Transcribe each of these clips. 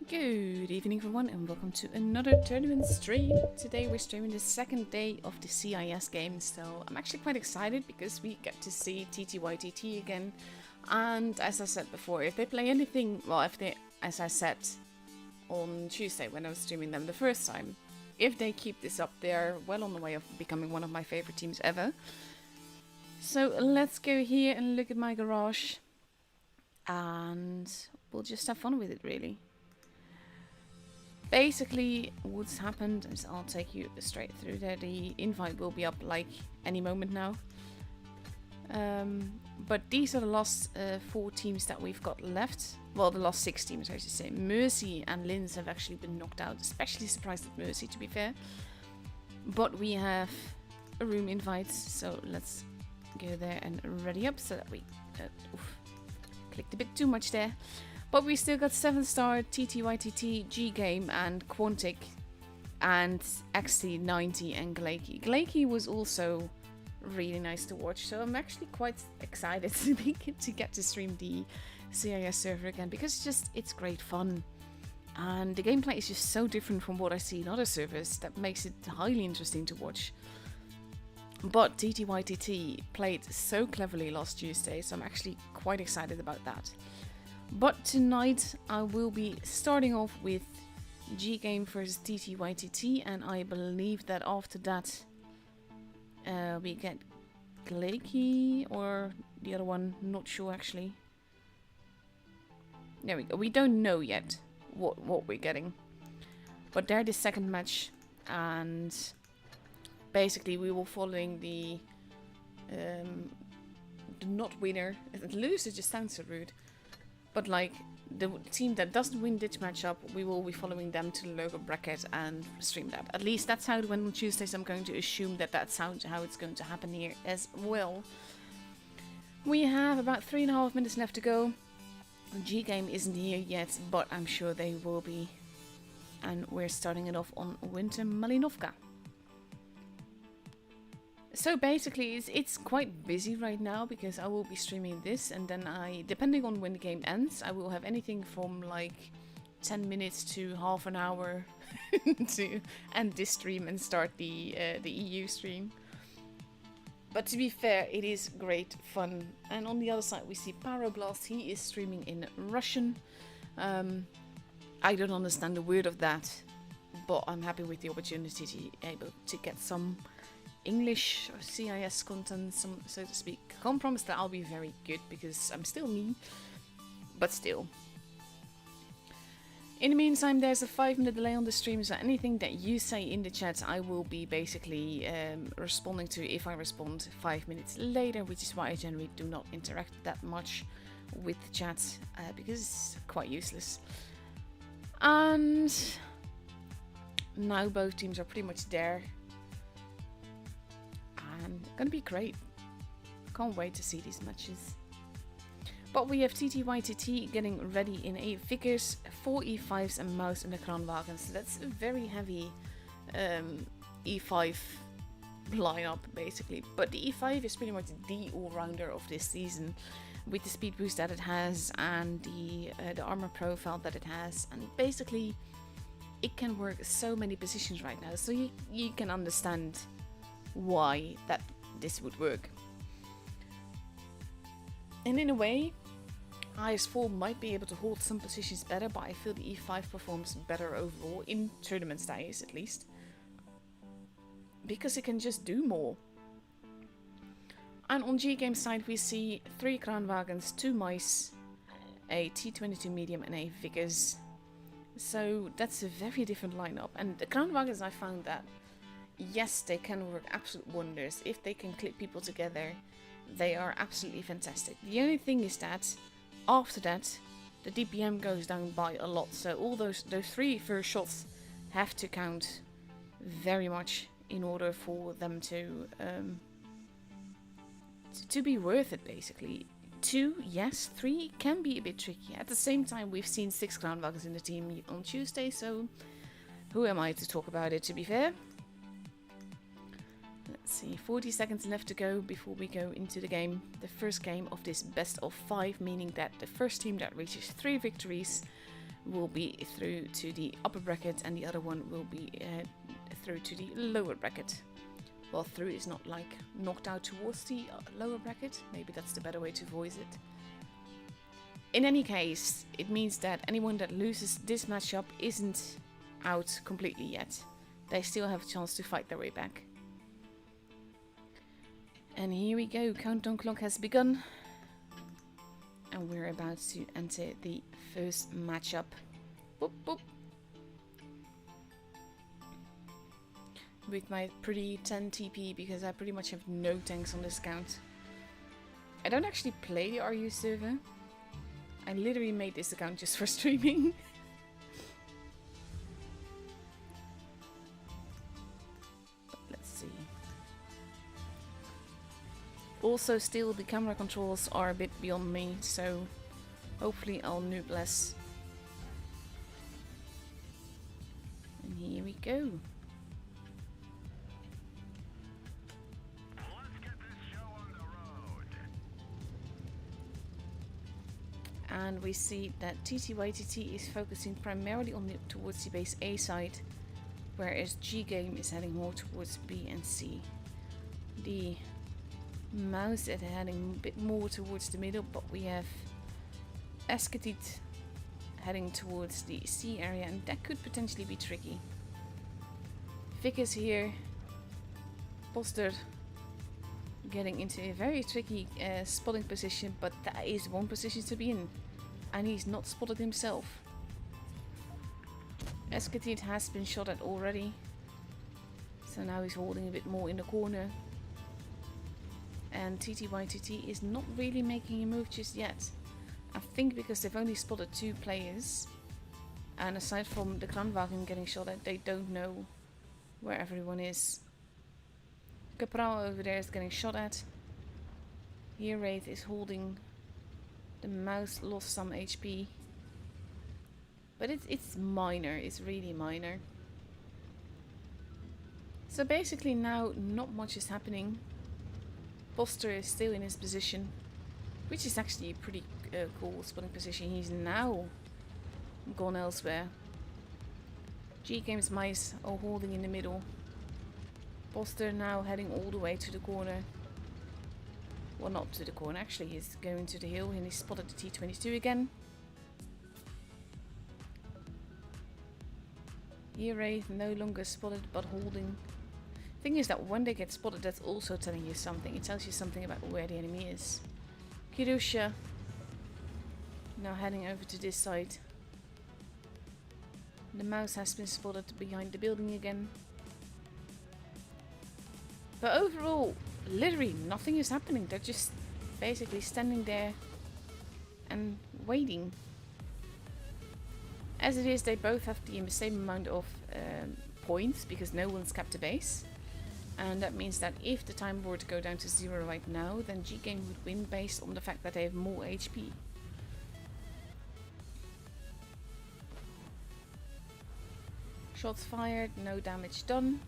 Good evening everyone and welcome to another tournament stream. Today we're streaming the second day of the CIS game, so I'm actually quite excited because we get to see TTYTT again. And as I said before, if they play anything, well, if they, as I said on Tuesday when I was streaming them the first time, if they keep this up, they're well on the way of becoming one of my favorite teams ever. So let's go here and look at my garage and we'll just have fun with it really. Basically, what's happened is I'll take you straight through there. The invite will be up like any moment now. But these are the last 4 teams that we've got left. Well, the last 6 teams, I should say. Mercy and Linz have actually been knocked out. Especially surprised at Mercy, to be fair. But we have a room invite, so let's go there and ready up so that we... clicked a bit too much there. But we still got 7-star, TTYTT, G-Game and Quantic and XT90 and Glakey. Glakey was also really nice to watch, so I'm actually quite excited to get to stream the CIS server again because it's great fun. And the gameplay is just so different from what I see in other servers that makes it highly interesting to watch. But TTYTT played so cleverly last Tuesday, so I'm actually quite excited about that. But tonight I will be starting off with G-Game versus TTYTT, and I believe that after that we get Glakey or the other one, not sure actually. There we go, we don't know yet what we're getting. But they're the second match, and basically we will following the not winner. Loser just sounds so rude. But like the team that doesn't win this matchup, we will be following them to the local bracket and stream that. At least that's how it went on Tuesdays. I'm going to assume that that's how it's going to happen here as well. We have about 3.5 minutes left to go. G-Game isn't here yet, but I'm sure they will be. And we're starting it off on Winter Malinovka. So basically, it's quite busy right now because I will be streaming this, and then depending on when the game ends, I will have anything from like 10 minutes to half an hour to end this stream and start the EU stream. But to be fair, it is great fun. And on the other side, we see Pyroblast. He is streaming in Russian. I don't understand a word of that, but I'm happy with the opportunity to be able to get some English or CIS content, so to speak. I can't promise that I'll be very good because I'm still me, but still. In the meantime, there's a 5-minute delay on the stream, so anything that you say in the chat I will be basically responding to if I respond 5 minutes later, which is why I generally do not interact that much with the chat because it's quite useless. And now both teams are pretty much there. And gonna be great. Can't wait to see these matches. But we have TTYTT getting ready in a Vickers, 4 E5s and Mouse in the Kranwagen. So that's a very heavy E5 lineup basically. But the E5 is pretty much the all-rounder of this season, with the speed boost that it has and the armor profile that it has, and basically it can work so many positions right now. So you can understand why that this would work. And in a way, IS4 might be able to hold some positions better, but I feel the E5 performs better overall, in tournaments that is at least, because it can just do more. And on G-Game side we see 3 Kranwagens, 2 Mice, a T22 medium and a Vickers. So that's a very different lineup. And the Kranwagens, I found that yes, they can work absolute wonders. If they can clip people together, they are absolutely fantastic. The only thing is that after that, the DPM goes down by a lot. So all those 3 first shots have to count very much in order for them to be worth it, basically. 2, yes. 3 can be a bit tricky. At the same time, we've seen 6 Kranwagens in the team on Tuesday, so who am I to talk about it, to be fair? Let's see, 40 seconds left to go before we go into the game. The first game of this best of 5, meaning that the first team that reaches 3 victories will be through to the upper bracket, and the other one will be through to the lower bracket. Well, through is not like knocked out towards the lower bracket. Maybe that's the better way to voice it. In any case, it means that anyone that loses this matchup isn't out completely yet. They still have a chance to fight their way back. And here we go, countdown clock has begun. And we're about to enter the first matchup. Boop, boop. With my pretty 10 TP, because I pretty much have no tanks on this account. I don't actually play the RU server. I literally made this account just for streaming. But let's see. Also, still the camera controls are a bit beyond me, so hopefully I'll noob less. And here we go. And we see that TTYTT is focusing primarily on towards the base A side, whereas G Game is heading more towards B and C. The Mouse is heading a bit more towards the middle, but we have Esketit heading towards the C area, and that could potentially be tricky. Vic is here. Poster getting into a very tricky spotting position, but that is one position to be in, and he's not spotted himself. Esketit has been shot at already, so now he's holding a bit more in the corner, and TTYTT is not really making a move just yet. I think because they've only spotted 2 players, and aside from the Kranwagen getting shot at, they don't know where everyone is. Capral over there is getting shot at. Here Wraith is holding. The Mouse lost some HP. But it's minor, it's really minor. So basically now not much is happening. Poster is still in his position, which is actually a pretty cool spotting position. He's now gone elsewhere. G Game's mice are holding in the middle. Poster now heading all the way to the corner. Well, not to the corner, actually he's going to the hill, and he spotted the T-22 again. Here Wraith no longer spotted, but holding. Thing is that when they get spotted, that's also telling you something. It tells you something about where the enemy is. Kirusha now heading over to this side. The Mouse has been spotted behind the building again. But overall, literally nothing is happening. They're just basically standing there and waiting. As it is, they both have the same amount of points, because no one's kept a base. And that means that if the time were to go down to 0 right now, then G Game would win based on the fact that they have more HP. Shots fired, no damage done.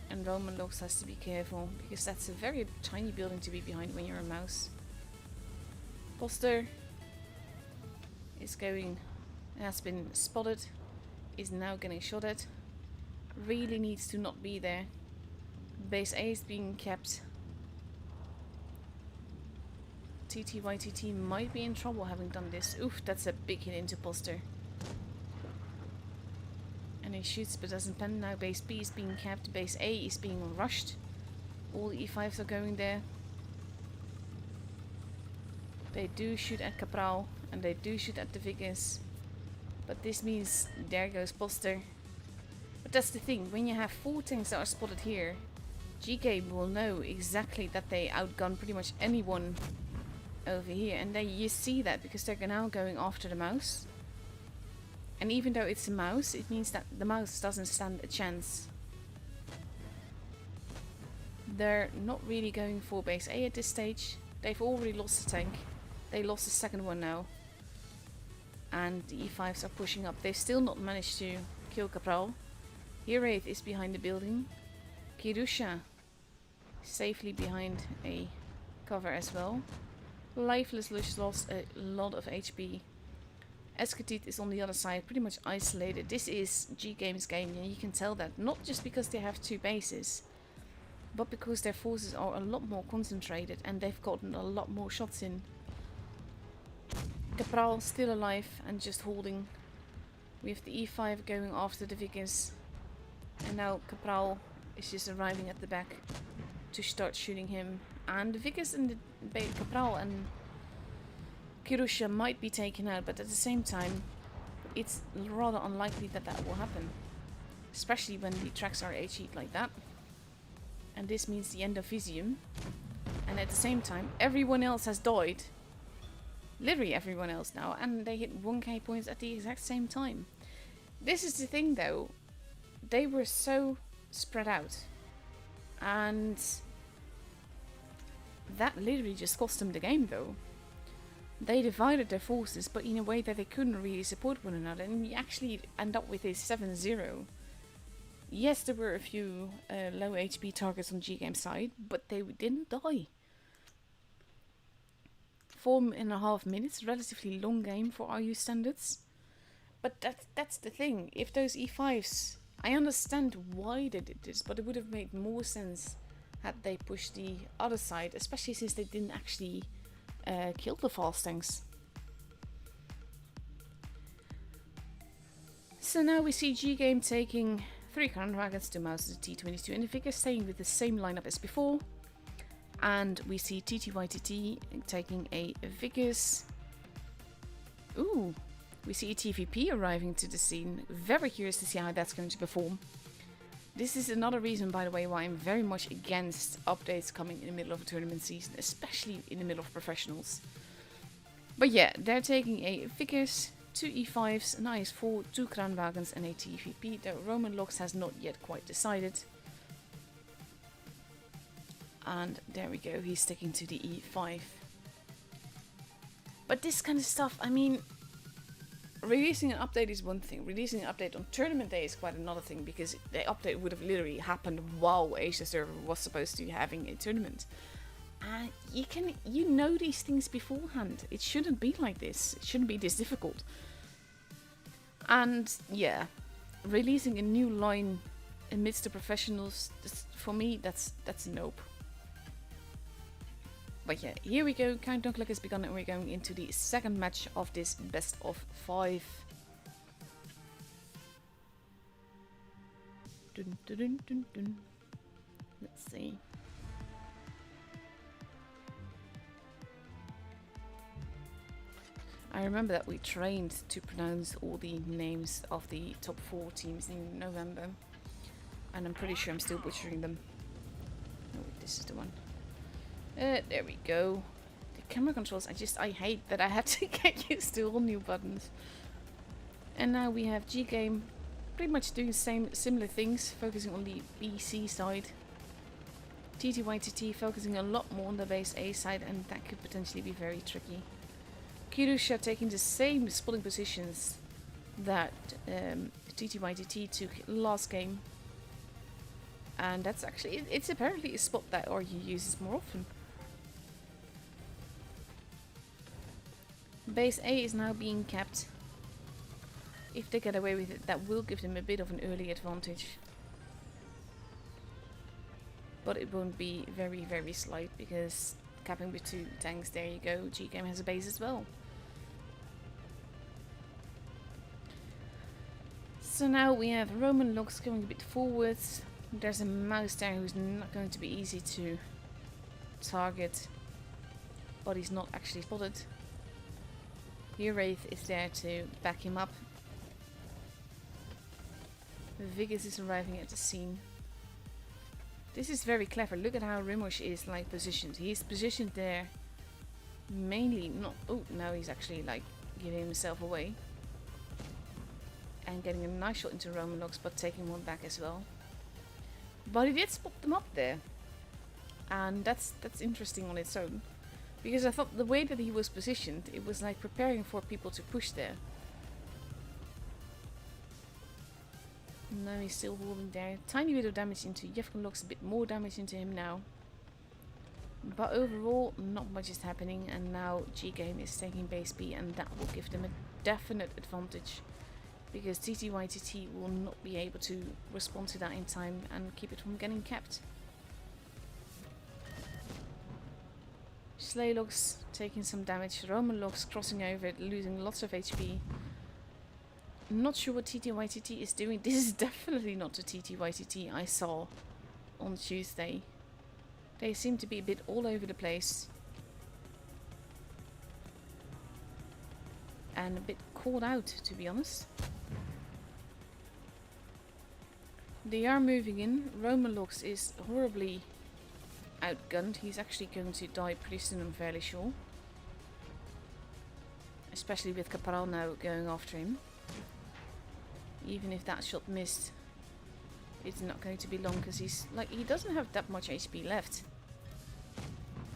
And Roman Logs has to be careful, because that's a very tiny building to be behind when you're a mouse. Poster is going, has been spotted, is now getting shot at. Really needs to not be there. Base A is being kept. TTYTT might be in trouble having done this. Oof, that's a big hit into Poster. And he shoots but doesn't pen. Now base B is being kept. Base A is being rushed. All the E5s are going there. They do shoot at Capral, and they do shoot at the Vickers. But this means there goes Poster. But that's the thing, when you have 4 tanks that are spotted here, GK will know exactly that they outgun pretty much anyone over here. And then you see that because they're now going after the Mouse. And even though it's a Mouse, it means that the Mouse doesn't stand a chance. They're not really going for base A at this stage. They've already lost a tank. They lost the second one now. And the E5s are pushing up. They've still not managed to kill Capral. Here Wraith is behind the building. Kirusha safely behind a cover as well. Lifeless Lush lost a lot of HP. Escatite is on the other side, pretty much isolated. This is G-Game's game, and you can tell that. Not just because they have 2 bases, but because their forces are a lot more concentrated and they've gotten a lot more shots in. Cabral still alive and just holding. We have the E5 going after the Vicus. And now Cabral is just arriving at the back to start shooting him. And the Vicus and the Cabral and Kirusha might be taken out, but at the same time, it's rather unlikely that that will happen. Especially when the tracks are HE'd like that. And this means the end of Visium. And at the same time, everyone else has died. Literally everyone else now. And they hit 1k points at the exact same time. This is the thing though. They were so spread out. And that literally just cost them the game though. They divided their forces, but in a way that they couldn't really support one another. And you actually end up with a 7-0. Yes, there were a few low HP targets on G-Game's side, but they didn't die. 4.5 minutes, relatively long game for RU standards. But that's the thing. If those E5s... I understand why they did this, but it would have made more sense had they pushed the other side, especially since they didn't actually kill the fast tanks. So now we see G-Game taking 3 cannon wagons, 2 Mausers, a T-22, and the Vicus staying with the same lineup as before. And we see TTYTT taking a Vicus. Ooh, we see a TVP arriving to the scene. Very curious to see how that's going to perform. This is another reason, by the way, why I'm very much against updates coming in the middle of a tournament season, especially in the middle of professionals. But yeah, they're taking a Vicus, 2 E5s, an IS-4, 2 Kranwagens and a TVP. The Roman Lux has not yet quite decided. And there we go, he's sticking to the E5. But this kind of stuff, I mean, releasing an update is one thing. Releasing an update on tournament day is quite another thing, because the update would have literally happened while Asia server was supposed to be having a tournament. And you know these things beforehand. It shouldn't be like this. It shouldn't be this difficult. And yeah, releasing a new line amidst the professionals, for me, that's a nope. But yeah, here we go. Countdown clock has begun and we're going into the second match of this best of 5. Dun, dun, dun, dun, dun. Let's see. I remember that we trained to pronounce all the names of the top 4 teams in November. And I'm pretty sure I'm still butchering them. Oh, wait, this is the one. There we go. The camera controls, I hate that I had to get used to all new buttons. And now we have G-Game pretty much doing similar things, focusing on the BC side. TTYTT focusing a lot more on the base A side, and that could potentially be very tricky. Kirusha taking the same spotting positions that TTYTT took last game. And that's actually, it's apparently a spot that RU uses more often. Base A is now being kept. If they get away with it, that will give them a bit of an early advantage. But it won't be very, very slight, because capping with 2 tanks, there you go, G-Game has a base as well. So now we have Roman Lux going a bit forwards. There's a mouse there who's not going to be easy to target, but he's not actually spotted. Here Wraith is there to back him up. Vigis is arriving at the scene. This is very clever. Look at how Rimush is like positioned. He's positioned there mainly not... Oh, now he's actually like giving himself away. And getting a nice shot into Roman Lux, but taking one back as well. But he did spot them up there. And that's interesting on its own. Because I thought the way that he was positioned, it was like preparing for people to push there. No, he's still holding there. Tiny bit of damage into Yevgen Lux, a bit more damage into him now. But overall, not much is happening. And now G-Game is taking base B, and that will give them a definite advantage, because TTYTT will not be able to respond to that in time and keep it from getting capped. Slaylogs taking some damage, Roman Logs crossing over it, losing lots of HP. Not sure what TTYTT is doing. This is definitely not the TTYTT I saw on Tuesday. They seem to be a bit all over the place. And a bit caught out, to be honest. They are moving in. Roman Logs is horribly outgunned. He's actually going to die pretty soon, I'm fairly sure. Especially with Capral now going after him. Even if that shot missed, it's not going to be long, because he doesn't have that much HP left.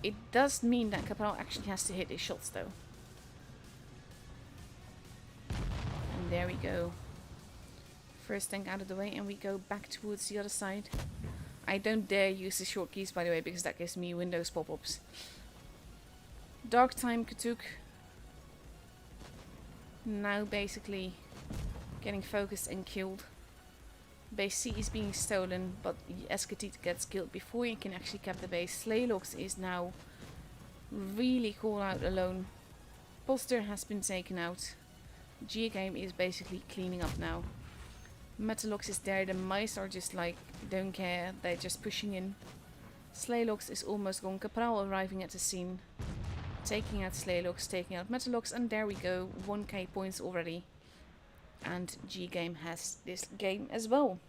It does mean that Capral actually has to hit his shots though. And there we go. First tank out of the way, and we go back towards the other side. I don't dare use the short keys, by the way, because that gives me Windows pop-ups. Dark Time Katuk. Now basically getting focused and killed. Base C is being stolen, but Escatit gets killed before he can actually cap the base. Slaylogs is now really caught out alone. Poster has been taken out. G-Game is basically cleaning up now. Metalox is there, the mice are just like, don't care, they're just pushing in. Slaylogs is almost gone. Capral arriving at the scene. Taking out Slaylogs, taking out Metalox, and there we go, 1k points already. And G-Game has this game as well.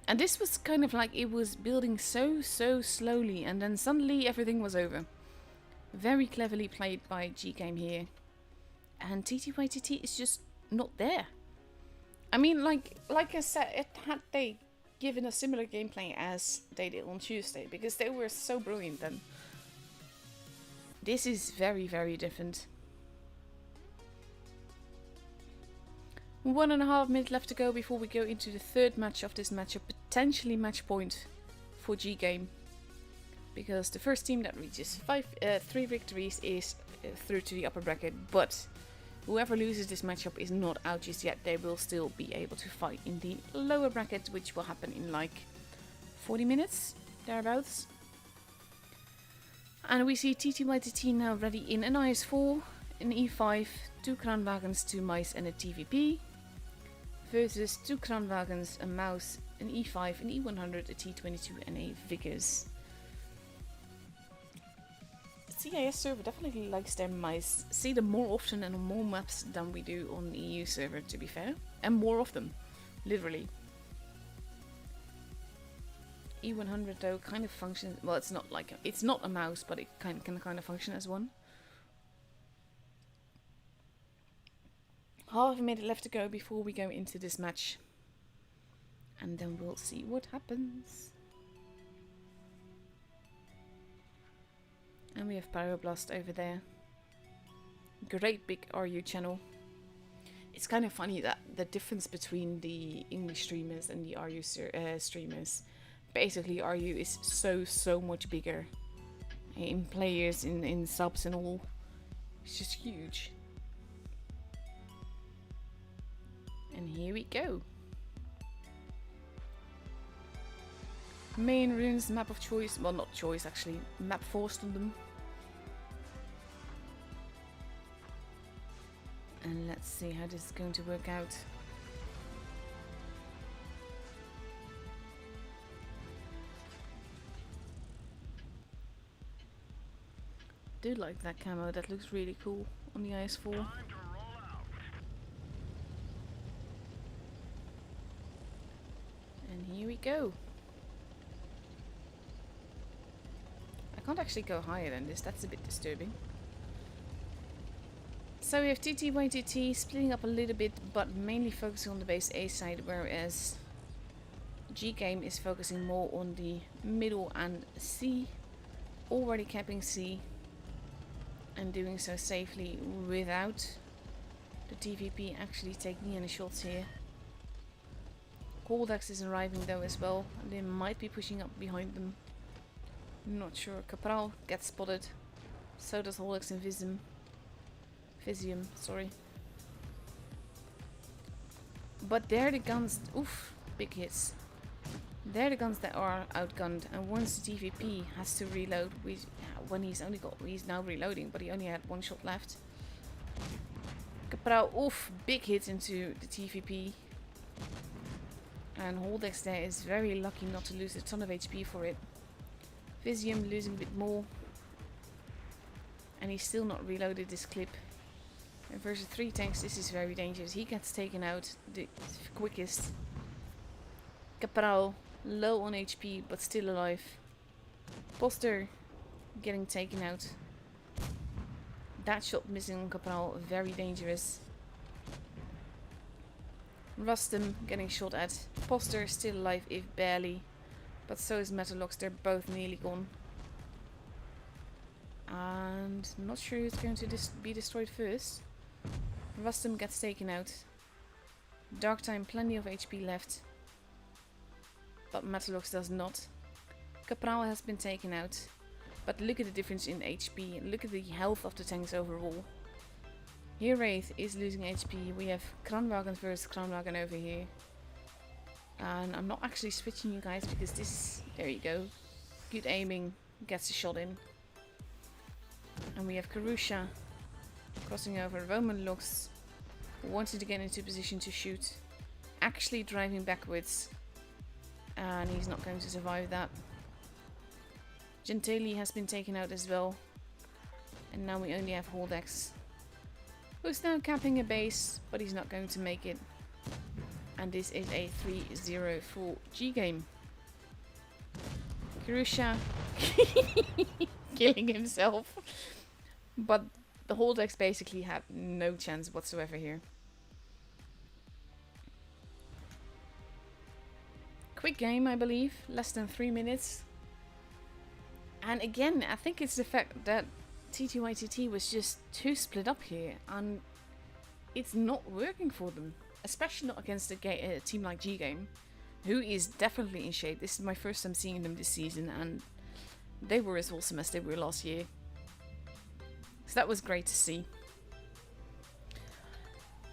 And this was kind of like, it was building so slowly, and then suddenly everything was over. Very cleverly played by G-Game here. And TTYTT is just not there. I mean, like I said, had they given a similar gameplay as they did on Tuesday, because they were so brilliant then. This is very different. 1.5 minutes left to go before we go into the third match of this matchup. Potentially match point for G-Game. Because the first team that reaches 3 victories is through to the upper bracket. But whoever loses this matchup is not out just yet. They will still be able to fight in the lower bracket, which will happen in like 40 minutes, thereabouts. And we see TTYTT now ready in an IS-4, an E5, 2 Kranwagens, 2 mice and a TVP. Versus 2 Kranwagens, a mouse, an E5, an E100, a T22 and a Vickers. CIS server definitely likes their mice. See them more often and on more maps than we do on the EU server, to be fair. And more of them, literally. E100 though kind of functions, well, it's not like it's not a mouse, but it can kind of function as one. Half a minute left to go before we go into this match, and then we'll see what happens. And we have Pyroblast over there. Great big RU channel. It's kind of funny that the difference between the English streamers and the RU streamers. Basically, RU is so much bigger in players, in subs and all. It's just huge. And here we go. Main runes, map of choice. Well, not choice actually. Map forced on them. And let's see how this is going to work out. Do like that camo, that looks really cool on the IS-4. And here we go. I can't actually go higher than this, that's a bit disturbing. So we have TTYTT splitting up a little bit, but mainly focusing on the base A side, whereas G-Game is focusing more on the middle and C, already capping C, and doing so safely without the TVP actually taking any shots here. Coldax is arriving though as well, and they might be pushing up behind them. Not sure. Capral gets spotted. So does Holix and Visium, sorry. But they're the guns. Oof, big hits. They're the guns that are outgunned, and once the TVP has to reload, when he's now reloading, but he only had one shot left. Capral, oof, big hit into the TVP. And Holdex there is very lucky not to lose a ton of HP for it. Visium losing a bit more. And he's still not reloaded this clip. And versus 3 tanks, this is very dangerous. He gets taken out the quickest. Capral, low on HP, but still alive. Poster getting taken out. That shot missing on Capral, very dangerous. Rustum getting shot at. Poster still alive, if barely. But so is Metalox, they're both nearly gone. And not sure who's going to be destroyed first. Rustum gets taken out. Dark Time, plenty of HP left. But Metalox does not. Capral has been taken out. But look at the difference in HP. Look at the health of the tanks overall. Here Wraith is losing HP. We have Kranwagen versus Kranwagen over here. And I'm not actually switching you guys because this... There you go. Good aiming. Gets a shot in. And we have Karusha crossing over. Roman looks wanted to get into position to shoot. Actually driving backwards. And he's not going to survive that. Gentili has been taken out as well. And now we only have Holdex, who's now capping a base, but he's not going to make it. And this is a 3-0 for G game. Kirusha killing himself. But the Holdex basically had no chance whatsoever here. Quick game, I believe. Less than 3 minutes. And again, I think it's the fact that TTYTT was just too split up here. And it's not working for them. Especially not against a team like G Game, who is definitely in shape. This is my first time seeing them this season, and they were as awesome as they were last year. So that was great to see.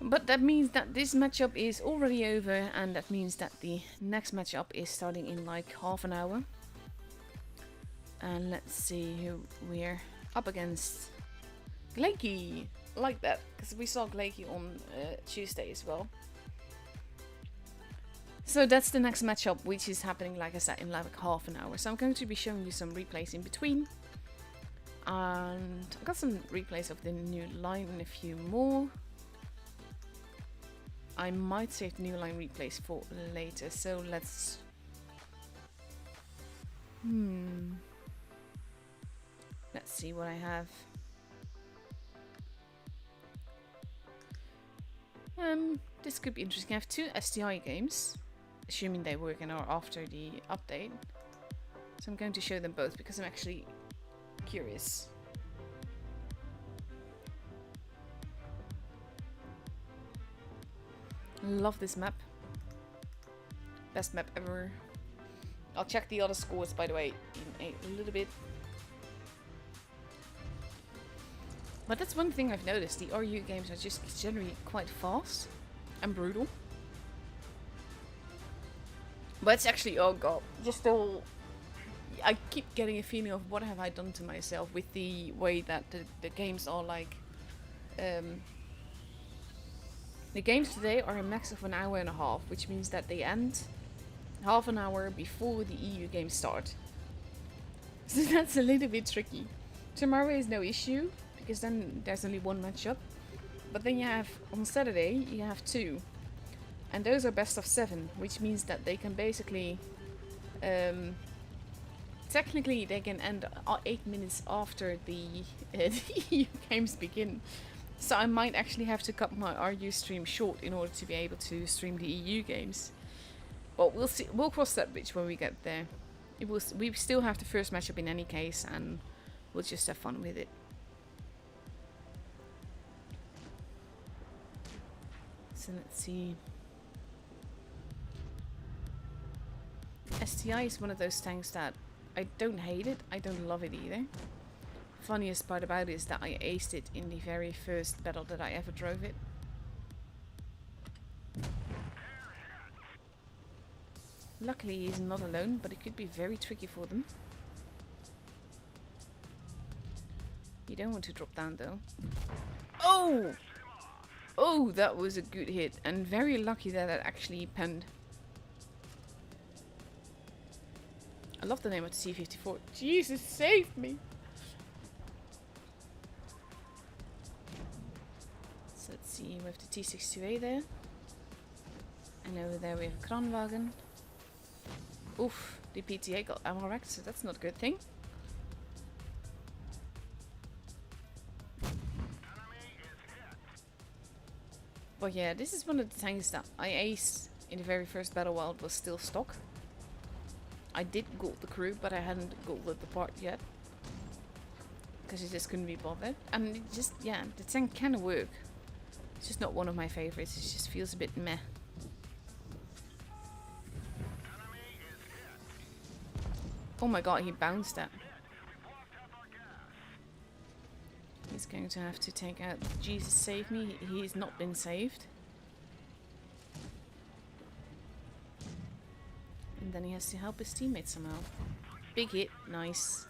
But that means that this matchup is already over, and that means that the next matchup is starting in like half an hour. And let's see who we're up against. Glakey! Like that, because we saw Glakey on Tuesday as well. So that's the next matchup, which is happening, like I said, in like half an hour. So I'm going to be showing you some replays in between. And I've got some replays of the new line and a few more. I might save the new line replays for later, so let's... Let's see what I have. This could be interesting. I have 2 STI games, assuming they work and are after the update. So I'm going to show them both because I'm actually curious. Love this map. Best map ever. I'll check the other scores, by the way, in a little bit. But that's one thing I've noticed. The RU games are just generally quite fast and brutal. But it's actually, oh god, just all... I keep getting a feeling of what have I done to myself with the way that the games are like... the games today are a max of an hour and a half, which means that they end half an hour before the EU games start. So that's a little bit tricky. Tomorrow is no issue, because then there's only one matchup. But then you have, on Saturday, you have 2. And those are best of 7, which means that they can basically... technically, they can end 8 minutes after the EU games begin. So I might actually have to cut my RU stream short in order to be able to stream the EU games. But we'll see. We'll cross that bridge when we get there. We still have the first matchup in any case, and we'll just have fun with it. So let's see. STI is one of those tanks that I don't hate it, I don't love it either. Funniest part about it is that I aced it in the very first battle that I ever drove it. Luckily he's not alone, but it could be very tricky for them. You don't want to drop down though. Oh! Oh, that was a good hit, and very lucky that it actually penned. I love the name of the C-54. Jesus, save me! So let's see, we have the T-62A there. And over there we have a Kranwagen. Oof, the PTA got ammo wrecked, so that's not a good thing. But yeah, this is one of the tanks that I aced in the very first battle while it was still stock. I did gold the crew, but I hadn't golded the part yet. Because I just couldn't be bothered. And it just, yeah, the tank can work. It's just not one of my favorites, it just feels a bit meh. Oh my god, he bounced that. He's going to have to take out Jesus save me. He's not been saved. And then he has to help his teammates somehow. Big hit, nice.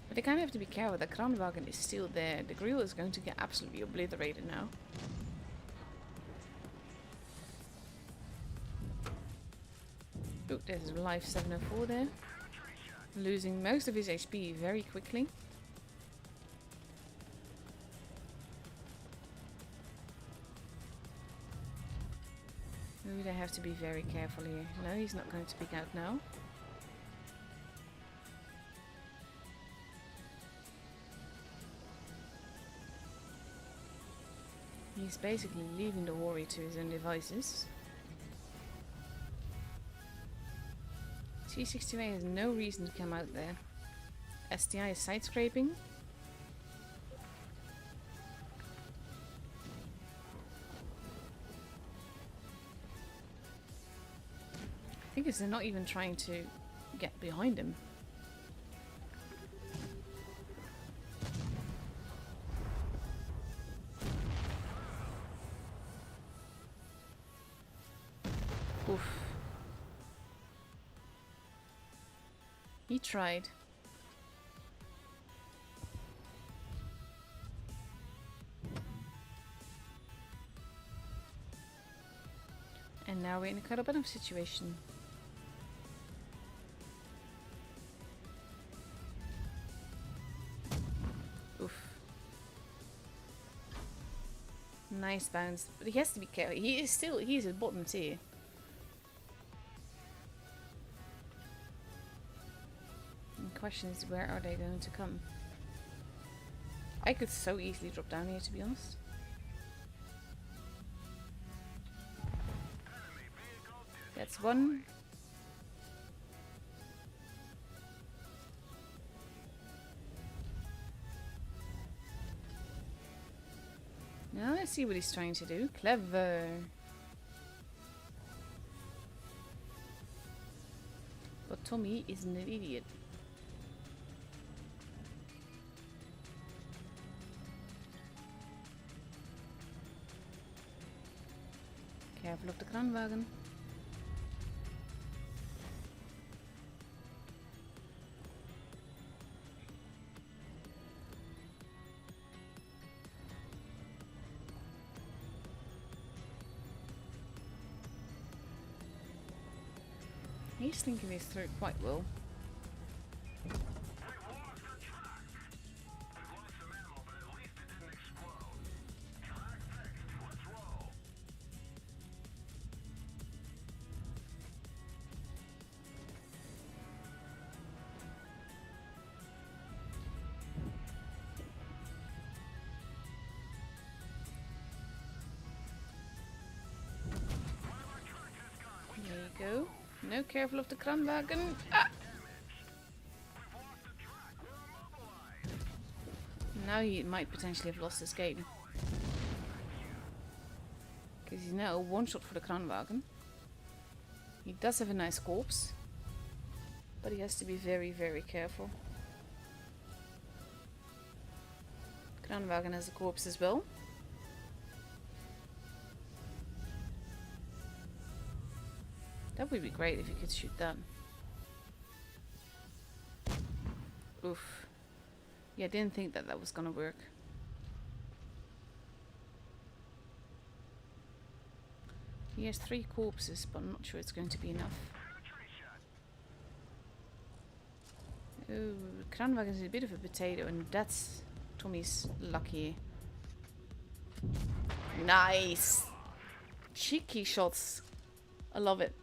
But I kind of have to be careful. The Kranwagen is still there. The grill is going to get absolutely obliterated now. Oh, there's a live 704 there. Losing most of his HP very quickly. Maybe I have to be very careful here. No, he's not going to peek out now. He's basically leaving the worry to his own devices. T-62A has no reason to come out there. STI is side scraping. I think they're not even trying to get behind him. Oof. He tried. And now we're in a quite a bit of situation. Oof. Nice bounce. But he has to be careful. He's at bottom tier. The question is, where are they going to come? I could so easily drop down here, to be honest. That's one. Now I see what he's trying to do. Clever. But Tommy is an idiot. Careful of the Kranwagen. He's thinking this through quite well. There you go. No, careful of the Kranwagen. Ah! Now he might potentially have lost this game. Because he's now a one-shot for the Kranwagen. He does have a nice corpse, but he has to be very, very careful. Kranwagen has a corpse as well. That would be great if you could shoot that. Oof. Yeah, I didn't think that that was gonna work. He has 3 corpses, but I'm not sure it's going to be enough. Oh, Kranwagen is a bit of a potato, and that's Tommy's lucky. Nice! Cheeky shots. I love it.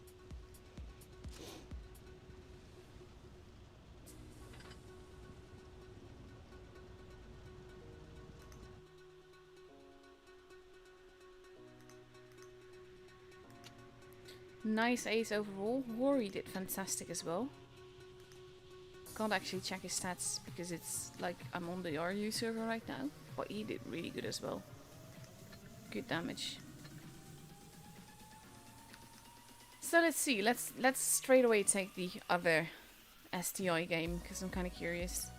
Nice ace overall. Rory did fantastic as well. Can't actually check his stats because it's like I'm on the RU server right now. But he did really good as well. Good damage. So let's see. Let's straight away take the other STI game because I'm kind of curious.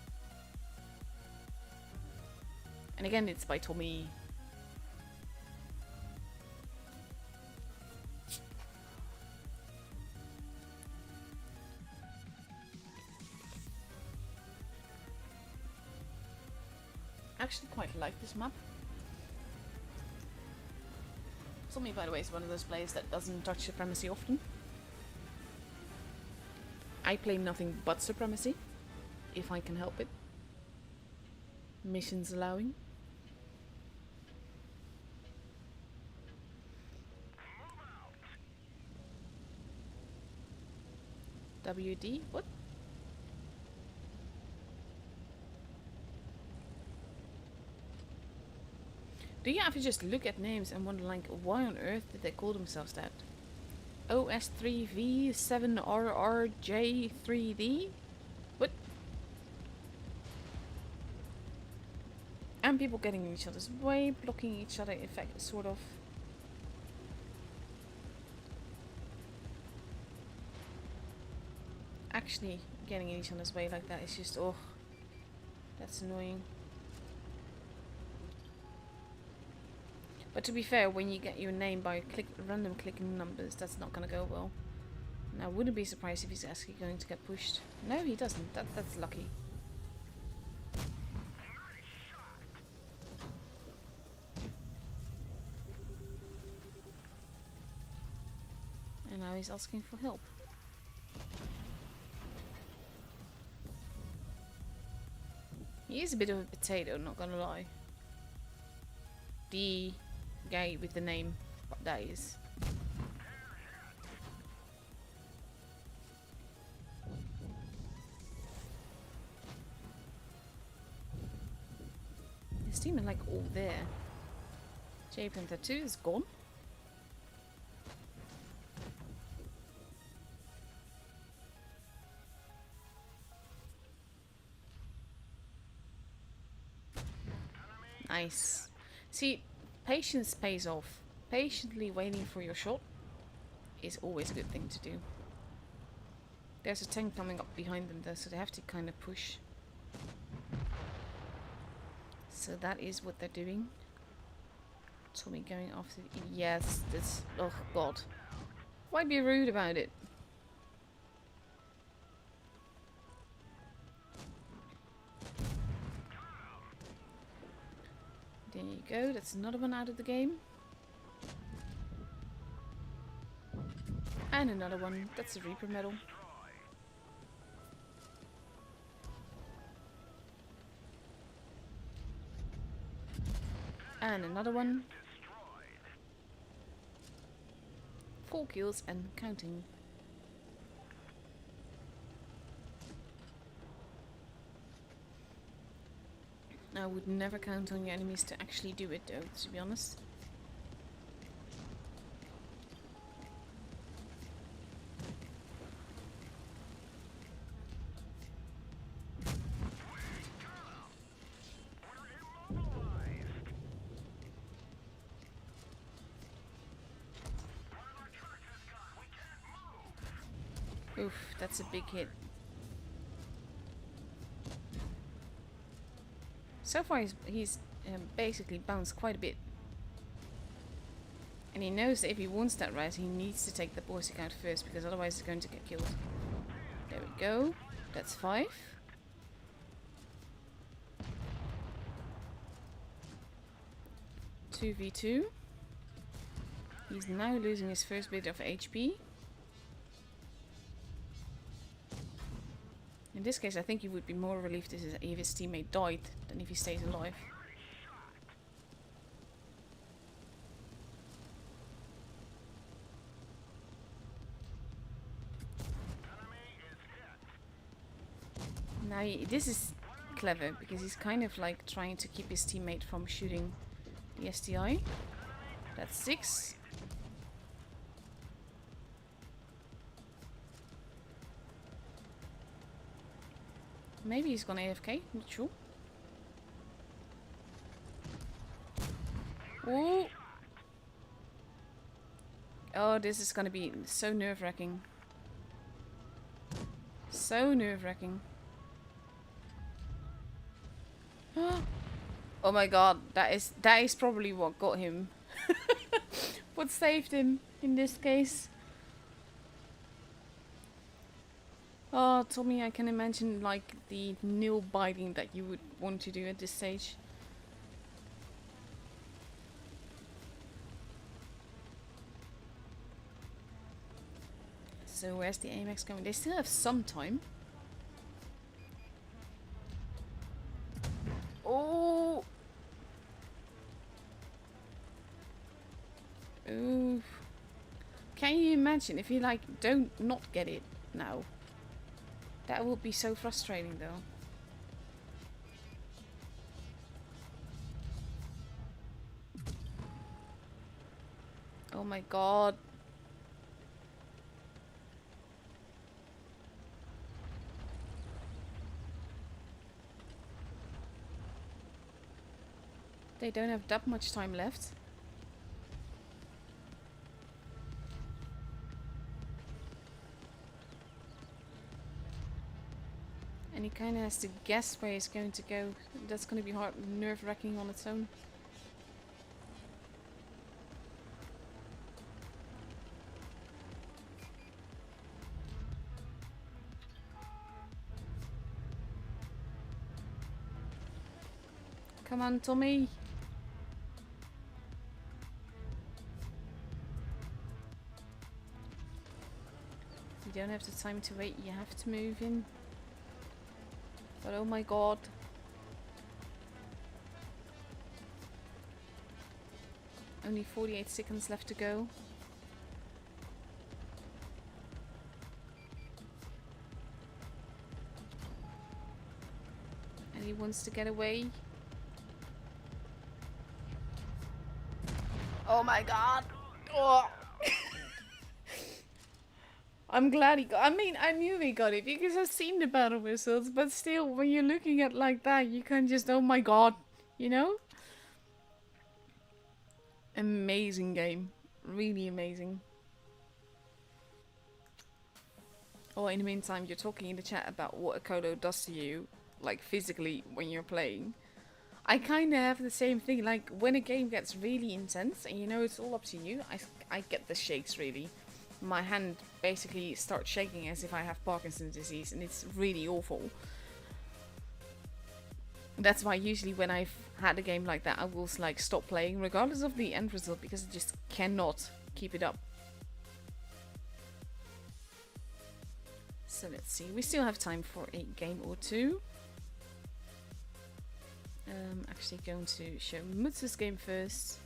And again, it's by Tommy. I actually quite like this map. Tommy, by the way, is one of those players that doesn't touch Supremacy often. I play nothing but Supremacy, if I can help it. Missions allowing. WD? What? Do you ever just look at names and wonder, like, why on earth did they call themselves that? OS3V7RRJ3D? What? And people getting in each other's way, blocking each other, in fact, sort of. Actually, getting in each other's way like that is just, oh, that's annoying. But to be fair, when you get your name by random clicking numbers, that's not going to go well. Now, I wouldn't be surprised if he's actually going to get pushed. No, he doesn't. That's lucky. And now he's asking for help. He is a bit of a potato, not gonna lie. The guy with the name dies. His team is like all there. J Panther 2 is gone. Nice. See, patience pays off. Patiently waiting for your shot is always a good thing to do. There's a tank coming up behind them though, so they have to kind of push. So that is what they're doing. Tommy going after... Yes, this... Oh god. Why be rude about it? There you go, that's another one out of the game. And another one, that's a Reaper medal. And another one. 4 kills and counting. I would never count on your enemies to actually do it though, to be honest. Oof, that's a big hit. So far he's basically bounced quite a bit. And he knows that if he wants that rise, he needs to take the Boy Scout first, because otherwise he's going to get killed. There we go. That's 5. Two v 2. He's now losing his first bit of HP. In this case, I think he would be more relieved if his teammate died than if he stays alive. Now, this is clever, because he's kind of like trying to keep his teammate from shooting the STI. That's 6. Maybe he's gone AFK, not sure. Ooh. Oh, this is gonna be so nerve-wracking. So nerve-wracking. Oh my god, that is probably what got him. What saved him in this case. Oh, Tommy, I can imagine like the nail biting that you would want to do at this stage. So where's the AMX going? They still have some time. Oh! Ooh. Can you imagine if you like don't not get it now? That would be so frustrating though. Oh my god. They don't have that much time left. And he kind of has to guess where he's going to go. That's going to be hard, nerve-wracking on its own. Come on, Tommy. You don't have the time to wait, you have to move in. But oh my god. Only 48 seconds left to go. And he wants to get away. Oh my god. Oh. I'm glad he got. I mean, I knew he got it because I've seen the battle results, but still, when you're looking at like that, you can't just, oh my god, you know? Amazing game. Really amazing. Oh, in the meantime, you're talking in the chat about what a colo does to you, like physically, when you're playing. I kind of have the same thing, like when a game gets really intense and you know it's all up to you, I get the shakes really. My hand basically starts shaking as if I have Parkinson's disease, and it's really awful. That's why usually when I've had a game like that, I will like stop playing regardless of the end result, because I just cannot keep it up. So let's see, we still have time for a game or two. Actually going to show Mutz's game first.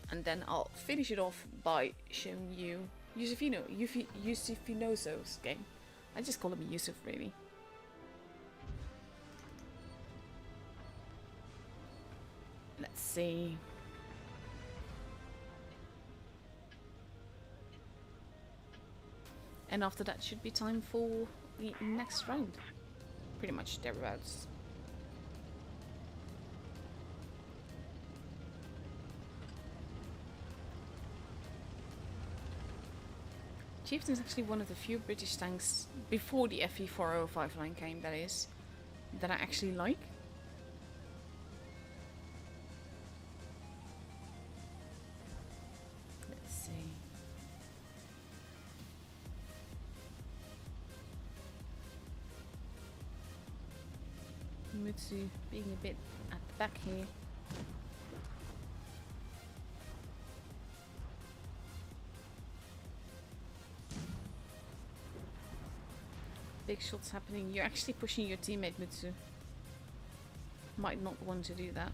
And then I'll finish it off by showing you Yusufinoso's game. I just call him Yusuf, really. Let's see. And after that should be time for the next round. Pretty much thereabouts. Chieftain is actually one of the few British tanks, before the FE4005 line came, that is, that I actually like. Let's see. Mutsu being a bit at the back here. Big shots happening. You're actually pushing your teammate, Mutsu. Might not want to do that.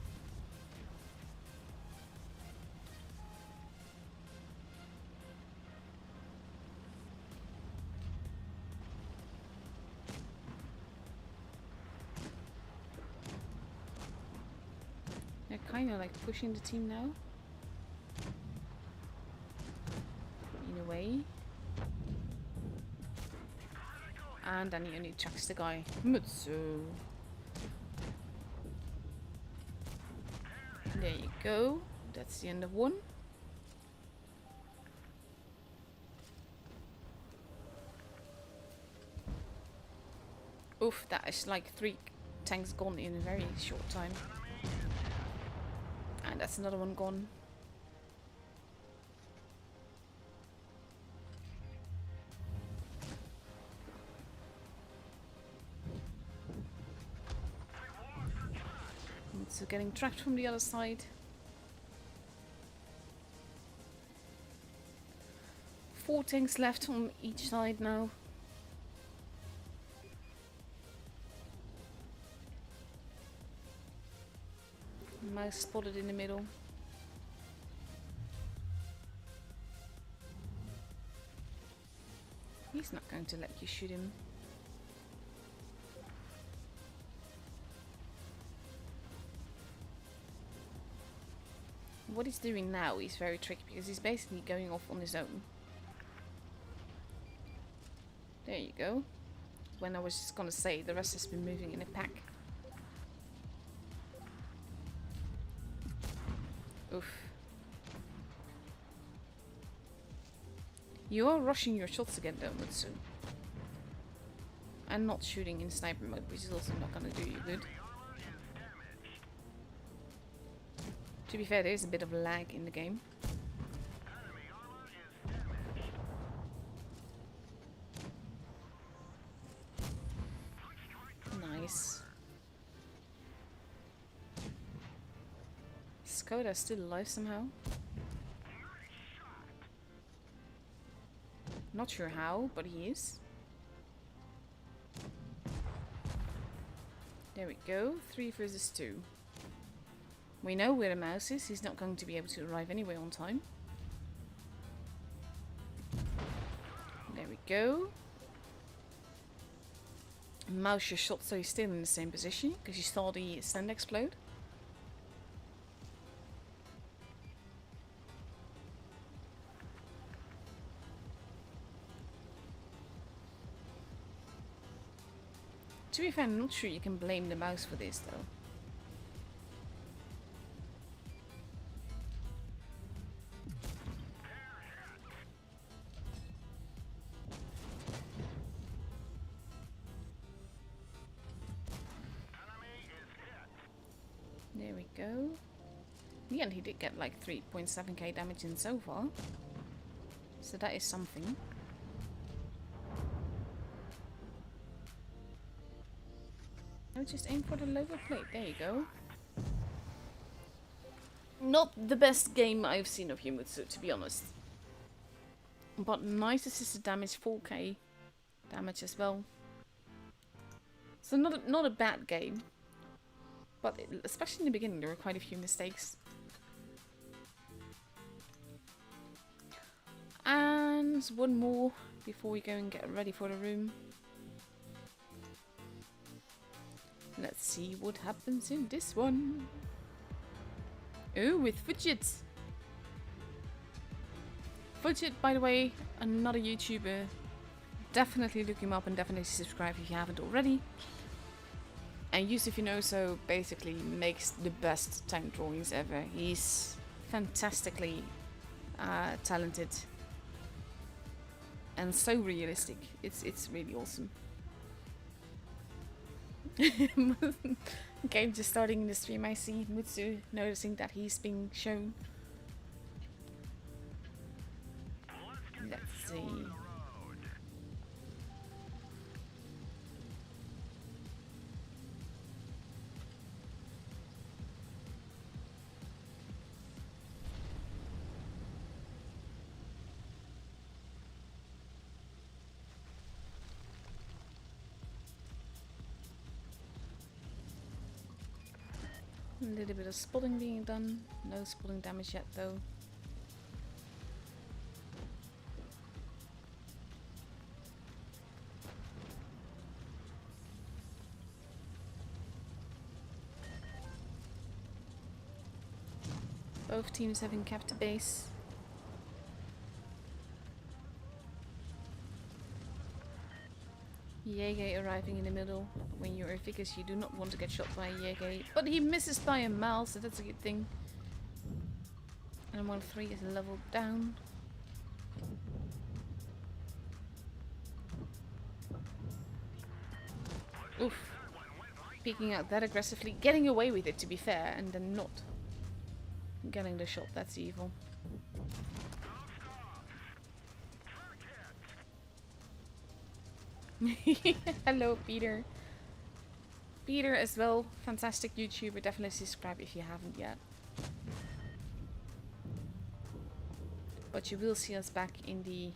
They're kind of like pushing the team now. In a way. And then he only tracks the guy. Mutsu. There you go. That's the end of one. Oof, that is like 3 tanks gone in a very short time. And that's another one gone. So getting tracked from the other side. 4 tanks left on each side now. Mouse spotted in the middle. He's not going to let you shoot him. What he's doing now is very tricky because he's basically going off on his own. There you go. When I was just gonna say the rest has been moving in a pack. Oof. You are rushing your shots again though, Mutsu. And not shooting in sniper mode, which is also not gonna do you good. To be fair, there is a bit of lag in the game. Nice. Skoda's still alive somehow. Not sure how, but he is. There we go. 3 versus 2. We know where the mouse is. He's not going to be able to arrive anyway on time. There we go. Mouse your shot so he's still in the same position because you saw the stand explode. To be fair, I'm not sure you can blame the mouse for this though. There we go. In the end, he did get like 3.7k damage in so far. So that is something. Oh, just aim for the lower plate. There you go. Not the best game I've seen of Mutsu, to be honest. But nice assisted damage, 4k damage as well. So not a bad game. But especially in the beginning, there were quite a few mistakes. And one more before we go and get ready for the room. Let's see what happens in this one. Oh, with Fudget. Fudget, by the way, another YouTuber. Definitely look him up and definitely subscribe if you haven't already. And Yusuf, you know, so basically makes the best tank drawings ever. He's fantastically talented. and so realistic. It's really awesome. Game just starting in the stream. I see Mutsu noticing that he's being shown. Let's see. A little bit of spotting being done. No spotting damage yet though. Both teams having kept the base. Yege arriving in the middle. When you're a Vicus, you do not want to get shot by a Yege. But he misses by a mile, so that's a good thing. And 1-3 is leveled down. Oof. Peeking out that aggressively. Getting away with it, to be fair, and then not getting the shot. That's evil. Hello, Peter. Peter as well. Fantastic YouTuber. Definitely subscribe if you haven't yet. But you will see us back in the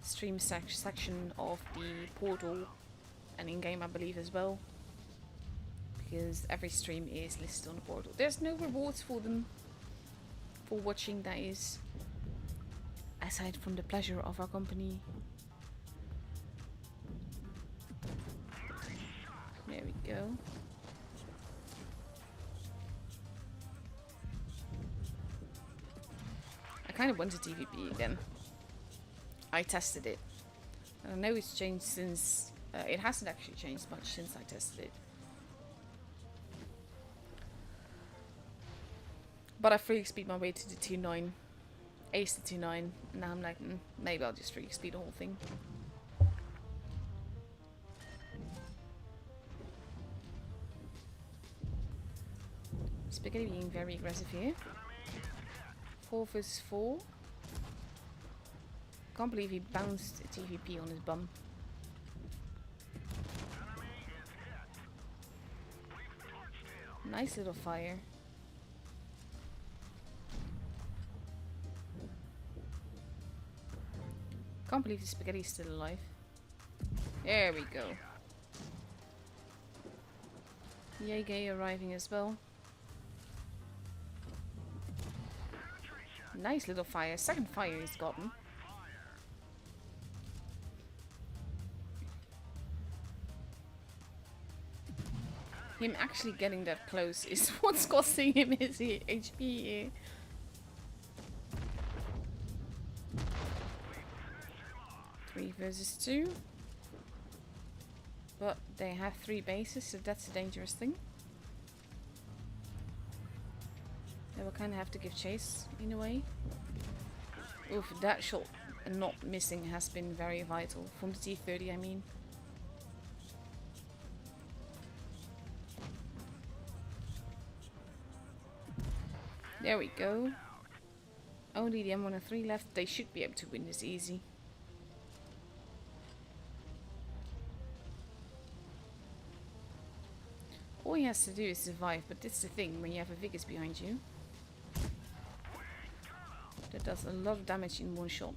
stream section of the portal and in-game, I believe, as well. Because every stream is listed on the portal. There's no rewards for them. For watching, that is. Aside from the pleasure of our company. There we go. I kind of wanted TVP again. I tested it. I know it's changed since... it hasn't actually changed much since I tested it. But I free speed my way to the 2.9. Ace the 2.9. And now I'm like, maybe I'll just free speed the whole thing. Spaghetti being very aggressive here. 4 vs 4. Can't believe he bounced a TVP on his bum. Nice little fire. Can't believe the spaghetti is still alive. There we go. Yege arriving as well. Nice little fire. Second fire he's gotten. Him actually getting that close is what's costing him his HP here. Three versus 2. But they have 3 bases, so that's a dangerous thing. They will kind of have to give chase in a way. Oof, that shot and not missing has been very vital. From the T30, I mean. There we go. Only the M103 left. They should be able to win this easy. All he has to do is survive, but that's the thing when you have a Vicus behind you. That does a lot of damage in one shot.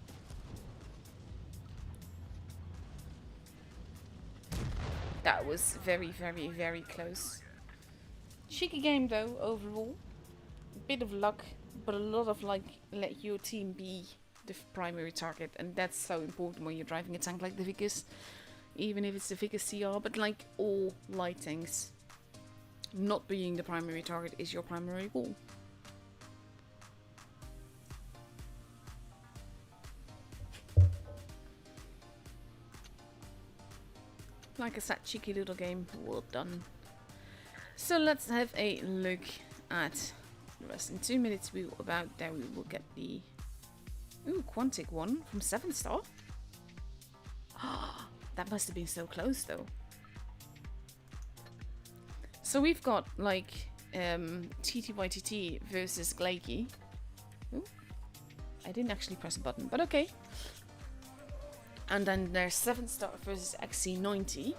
That was very, very, very close. Cheeky game though, overall. A bit of luck, but a lot of like, let your team be the primary target. And that's so important when you're driving a tank like the Vicus. Even if it's the Vicus CR, but like all light tanks, not being the primary target is your primary goal. Like I said, cheeky little game, well done. So let's have a look at the rest. In 2 minutes we will about there we will get the Quantic one from 7 star. That must have been so close though. So we've got like TTYTT versus Glakey. Ooh, I didn't actually press a button, but okay. And then there's 7-star versus XC90.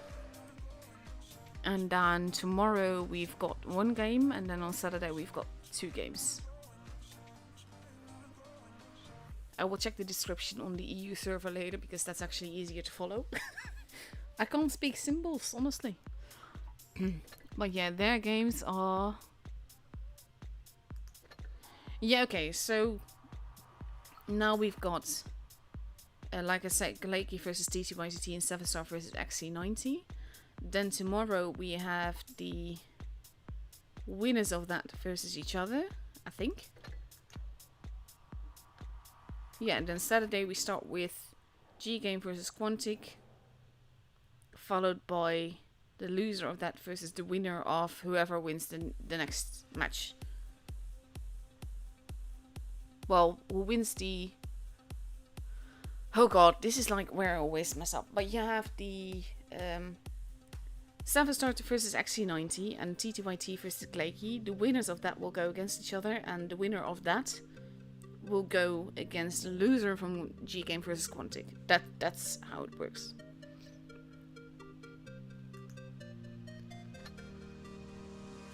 And then tomorrow we've got 1 game, and then on Saturday we've got 2 games. I will check the description on the EU server later because that's actually easier to follow. I can't speak symbols, honestly. But yeah, their games are... Yeah, okay, so now we've got, like I said, Glakey versus TTYTT and 7-star versus XC90. Then tomorrow we have the winners of that versus each other, I think. Yeah, and then Saturday we start with G-Game versus Quantic, followed by the loser of that versus the winner of whoever wins the next match. Well, who wins the... Oh god, this is like where I always mess up. But you have the 7-star versus XC90 and TTYT versus Glakey. The winners of that will go against each other, and the winner of that will go against the loser from G-Game versus Quantic. That's how it works.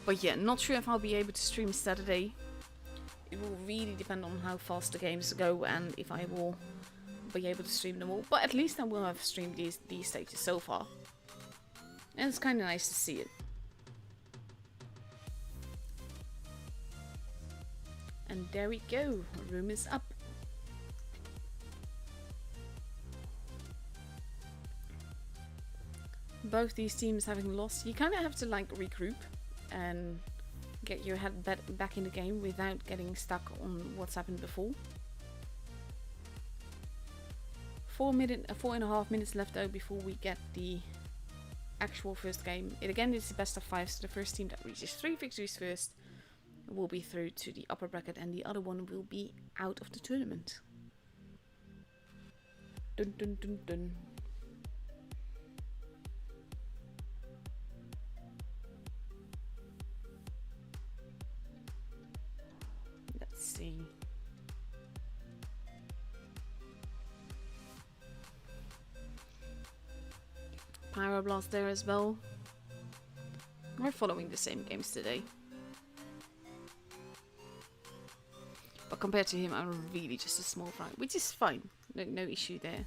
But yeah, not sure if I'll be able to stream Saturday. It will really depend on how fast the games go and if I will be able to stream them all. But at least I will have streamed these stages so far. And it's kind of nice to see it. And there we go. Room is up. Both these teams having lost. You kind of have to like regroup and get your head back in the game without getting stuck on what's happened before. 4.5 minutes left though before we get the actual first game. It again is the best of 5, so the first team that reaches 3 victories first will be through to the upper bracket and the other one will be out of the tournament. Dun dun dun dun. Let's see. Pyroblast there as well. We're following the same games today. But compared to him, I'm really just a small fry, which is fine. No issue there.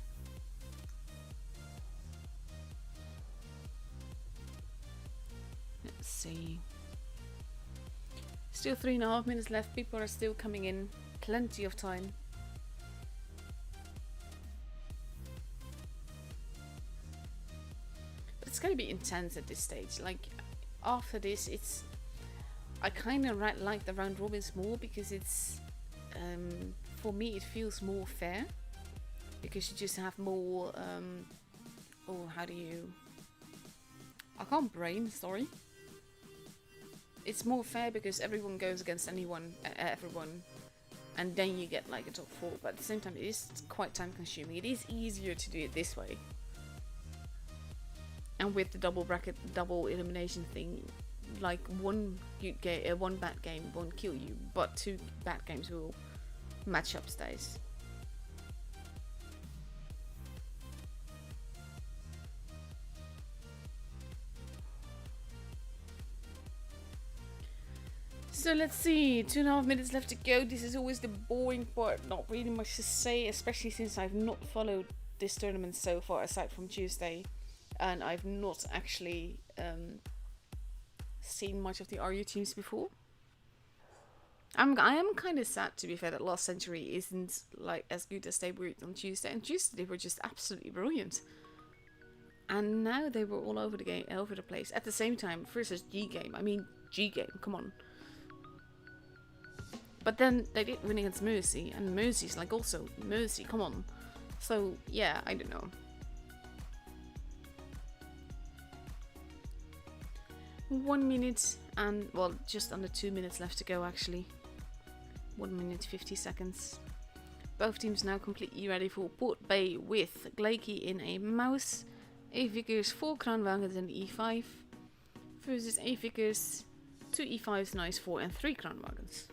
Let's see. Still 3.5 minutes left. People are still coming in. Plenty of time. But it's going to be intense at this stage. Like, after this, it's... I kind of like the round robins more because it's... for me it feels more fair because you just have more oh, how do you... I can't brain, sorry. It's more fair because everyone goes against everyone, and then you get like a top 4, but at the same time it is quite time consuming. It is easier to do it this way, and with the double bracket, double elimination thing, like one bad game won't kill you, but 2 bad games will match up stays. So let's see, 2.5 minutes left to go. This is always the boring part, not really much to say, especially since I've not followed this tournament so far aside from Tuesday, and I've not actually seen much of the RU teams before. I am kind of sad, to be fair, that Last Century isn't like as good as they were on Tuesday. And Tuesday they were just absolutely brilliant, and now they were all over the place at the same time versus G-Game. I mean, G-Game, come on. But then they did win against Mercy, and Mercy's like also Mercy, come on. So yeah, I don't know. 1 minute and, well, just under 2 minutes left to go actually. 1 minute 50 seconds. Both teams now completely ready for Port Bay with Glakey in a mouse, A Vickers, 4 Kranwagens and E5 versus A Vickers, 2 E5s, nice 4 and 3 Kranwagens.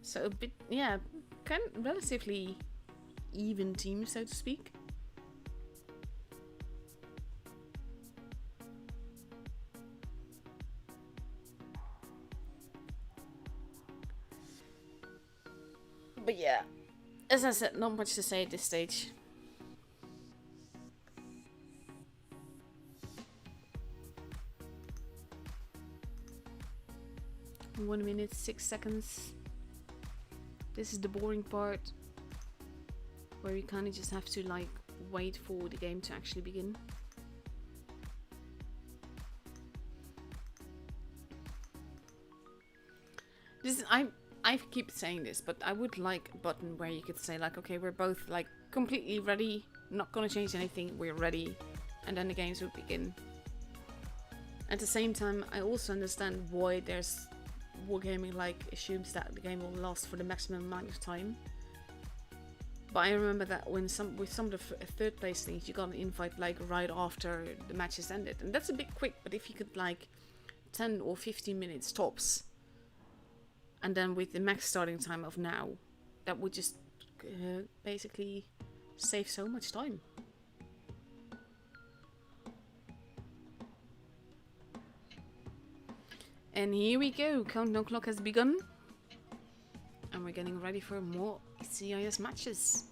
So a bit, yeah, kind of relatively even team, so to speak. But yeah, as I said, not much to say at this stage. One minute, 6 seconds. This is the boring part, where you kind of just have to like wait for the game to actually begin. This is, I keep saying this, but I would like a button where you could say like, okay, we're both like completely ready, not gonna change anything, we're ready, and then the games would begin. At the same time, I also understand why there's wargaming like assumes that the game will last for the maximum amount of time. But I remember that when with some of the third place things, you got an invite like right after the matches ended, and that's a bit quick. But if you could like 10 or 15 minutes tops. And then with the max starting time of now, that would just basically save so much time. And here we go, countdown clock has begun. And we're getting ready for more CIS matches.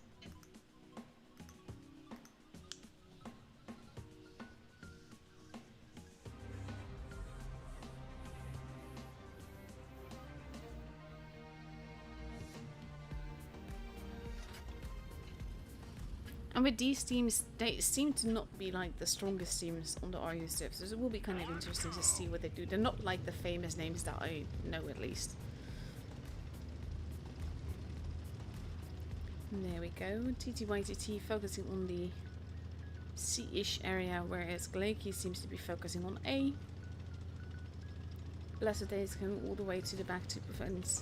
And with these teams, they seem to not be like the strongest teams on the RU server, so it will be kind of interesting to see what they do. They're not like the famous names that I know, at least. And there we go. TTYTT focusing on the C-ish area, whereas Glakey seems to be focusing on A. Blessed is going all the way to the back to prevent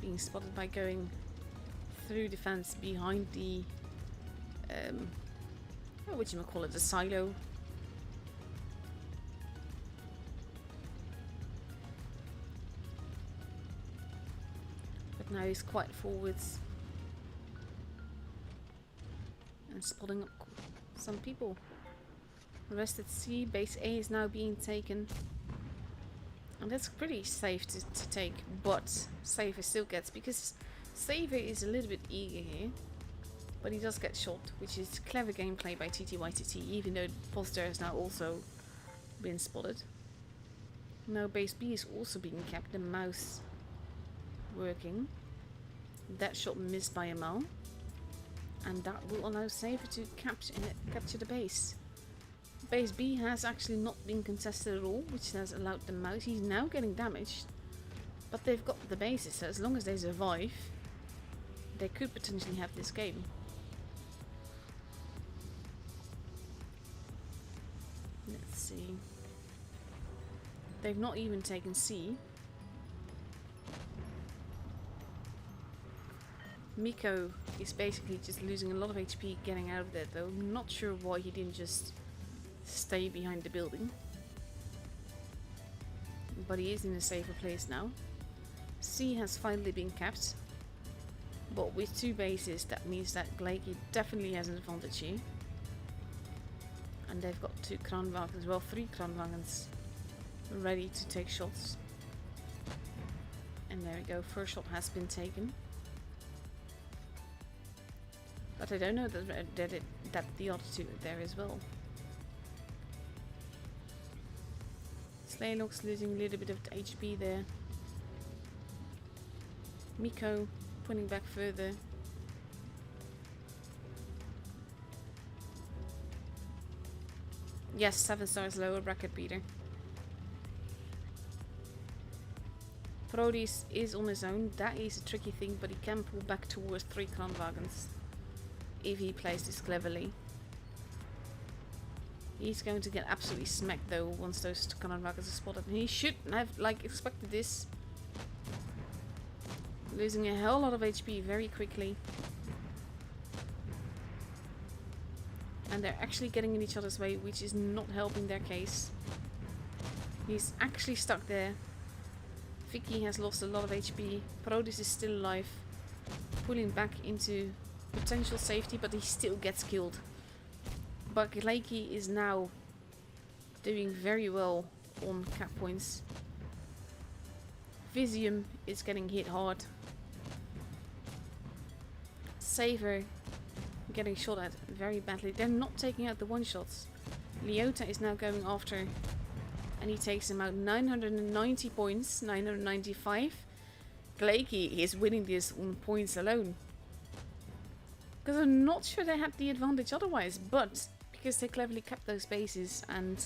being spotted by going through the fence behind the what you call it, the silo. But now he's quite forwards and spotting up some people. Rest at C, base A is now being taken. And that's pretty safe to take, but Saver still gets, because Saver is a little bit eager here. But he does get shot, which is clever gameplay by TTYTT, even though Foster has now also been spotted. Now base B is also being kept, the mouse working. That shot missed by a mile. And that will allow Saver to capture the base. Base B has actually not been contested at all, which has allowed the mouse. He's now getting damaged, but they've got the bases, so as long as they survive, they could potentially have this game. Let's see. They've not even taken C. Miko is basically just losing a lot of HP getting out of there, though. I'm not sure why he didn't just stay behind the building. But he is in a safer place now. C has finally been capped. But with two bases, that means that Glakey definitely has an advantage here. And they've got two Kranwagens as well, 3 Kranwagens ready to take shots. And there we go, first shot has been taken. But I don't know that the other two are there as well. Slaylock's losing a little bit of HP there. Miko pulling back further. Yes, 7 stars lower bracket beater. Prodis is on his own. That is a tricky thing, but he can pull back towards 3 Kranwagens if he plays this cleverly. He's going to get absolutely smacked though once those Kranwagens are spotted. And he should have like expected this. Losing a hell lot of HP very quickly. And they're actually getting in each other's way, which is not helping their case. He's actually stuck there. Vicky has lost a lot of HP. Prodis is still alive. Pulling back into potential safety, but he still gets killed. But Gleiki is now doing very well on cap points. Visium is getting hit hard. Saver getting shot at very badly. They're not taking out the one-shots. Leota is now going after, and he takes him out. 990 points, 995. Gleiki is winning this on points alone. Because I'm not sure they had the advantage otherwise, but because they cleverly kept those bases and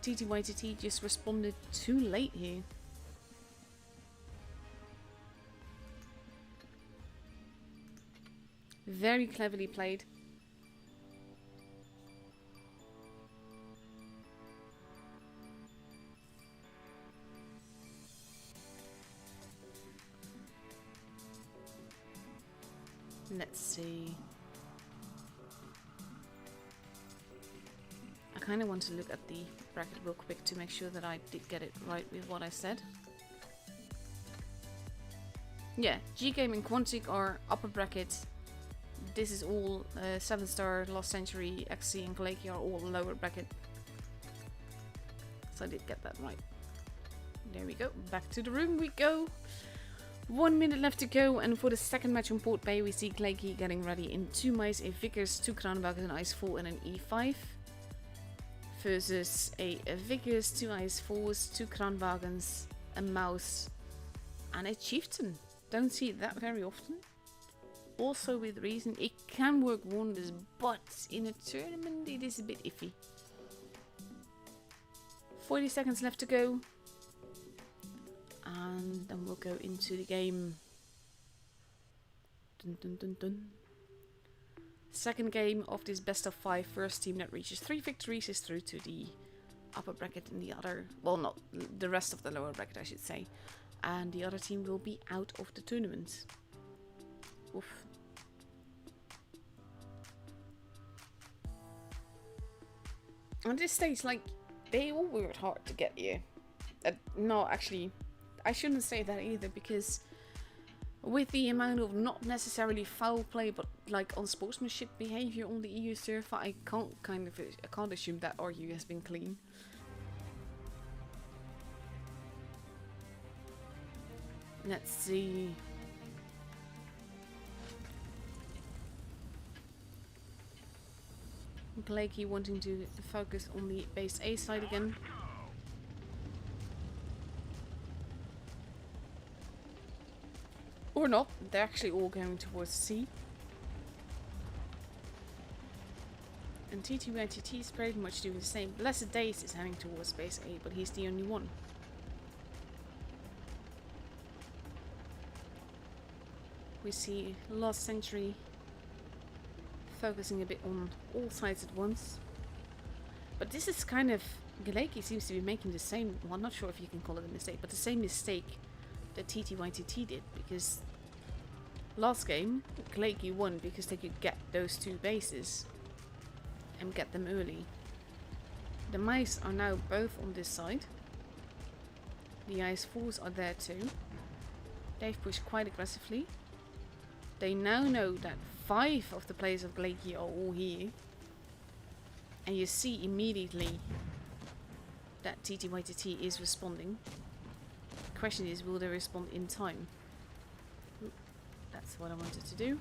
TTYTT just responded too late here. Very cleverly played. Let's see. I kind of want to look at the bracket real quick to make sure that I did get it right with what I said. Yeah, G-Game and Quantic are upper bracket. This is all 7-star, Lost Century, XC and Gleiki are all lower bracket. So I did get that right. There we go. Back to the room we go. 1 minute left to go, and for the second match on Port Bay we see Gleiki getting ready in 2 mice, a Vickers, 2 Kranwagens, an Ice 4 and an E5. Versus a Vickers, 2 Ice 4s, 2 Kranwagens, a Mouse and a Chieftain. Don't see it that very often. Also with reason, it can work wonders, but in a tournament it is a bit iffy. 40 seconds left to go. And then we'll go into the game. Dun, dun, dun, dun. Second game of this best of 5. First team that reaches 3 victories is through to the upper bracket, and the other, well, not the rest of the lower bracket, I should say. And the other team will be out of the tournament. Oof. On this stage, like, they all worked hard to get here. No, actually, I shouldn't say that either, because with the amount of not necessarily foul play, but like unsportsmanship behavior on the EU server, I can't assume that RU has been clean. Let's see. Gleiki wanting to focus on the base A side again. Or not, they're actually all going towards C. And TTYTT is pretty much doing the same. Blessed Days is heading towards base A, but he's the only one. We see Lost Century focusing a bit on all sides at once. But this is kind of... Gleiki seems to be making the same... Well, I'm not sure if you can call it a mistake, but the same mistake that TTYTT did, because last game Gleiki won because they could get those 2 bases and get them early. The mice are now both on this side. The Ice 4s are there too. They've pushed quite aggressively. They now know that 5 of the players of Gleiki are all here, and you see immediately that TTYTT is responding. The question is, will they respond in time? Ooh, that's what I wanted to do.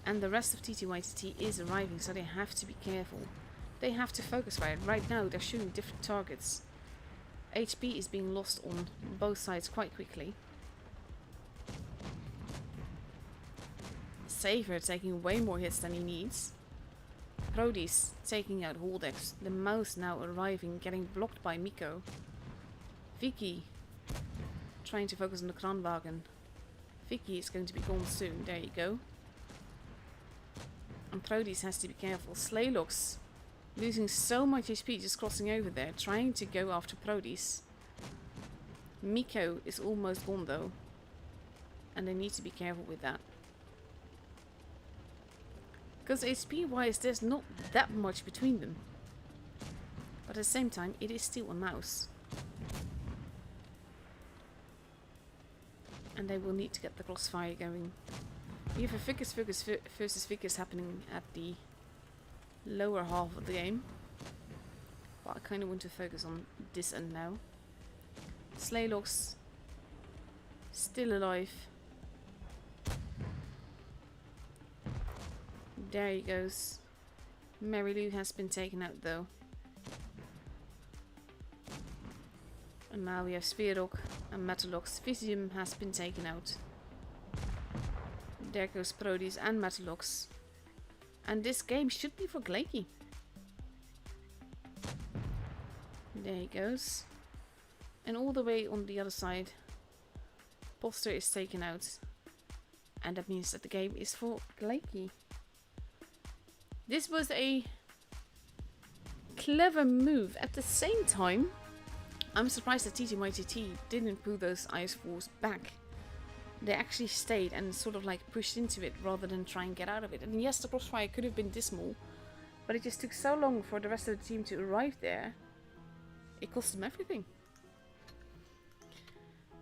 And the rest of TTYTT is arriving, so they have to be careful. They have to focus right. Right now they're shooting different targets. HP is being lost on both sides quite quickly. Saver taking way more hits than he needs. Prodis taking out Holdex. The Mouse now arriving, getting blocked by Miko. Vicky trying to focus on the Kranwagen. Vicky is going to be gone soon. There you go. And Prodis has to be careful. Slaylock's losing so much HP just crossing over there, trying to go after Prodis. Miko is almost gone though, and they need to be careful with that. Because HP wise there's not that much between them. But at the same time it is still a mouse. And they will need to get the crossfire going. We have a figures versus figures happening at the lower half of the game. But I kind of want to focus on this end now. Slaylock's still alive. There he goes. Mary Lou has been taken out though. And now we have Spearrock and Metalox. Visium has been taken out. There goes Proteus and Metalox. And this game should be for Glakey. There he goes. And all the way on the other side, Poster is taken out. And that means that the game is for Glakey. This was a clever move. At the same time, I'm surprised that TTYTT didn't pull those Ice Force back. They actually stayed and sort of like pushed into it rather than try and get out of it. And yes, the crossfire could have been dismal, but it just took so long for the rest of the team to arrive there. It cost them everything.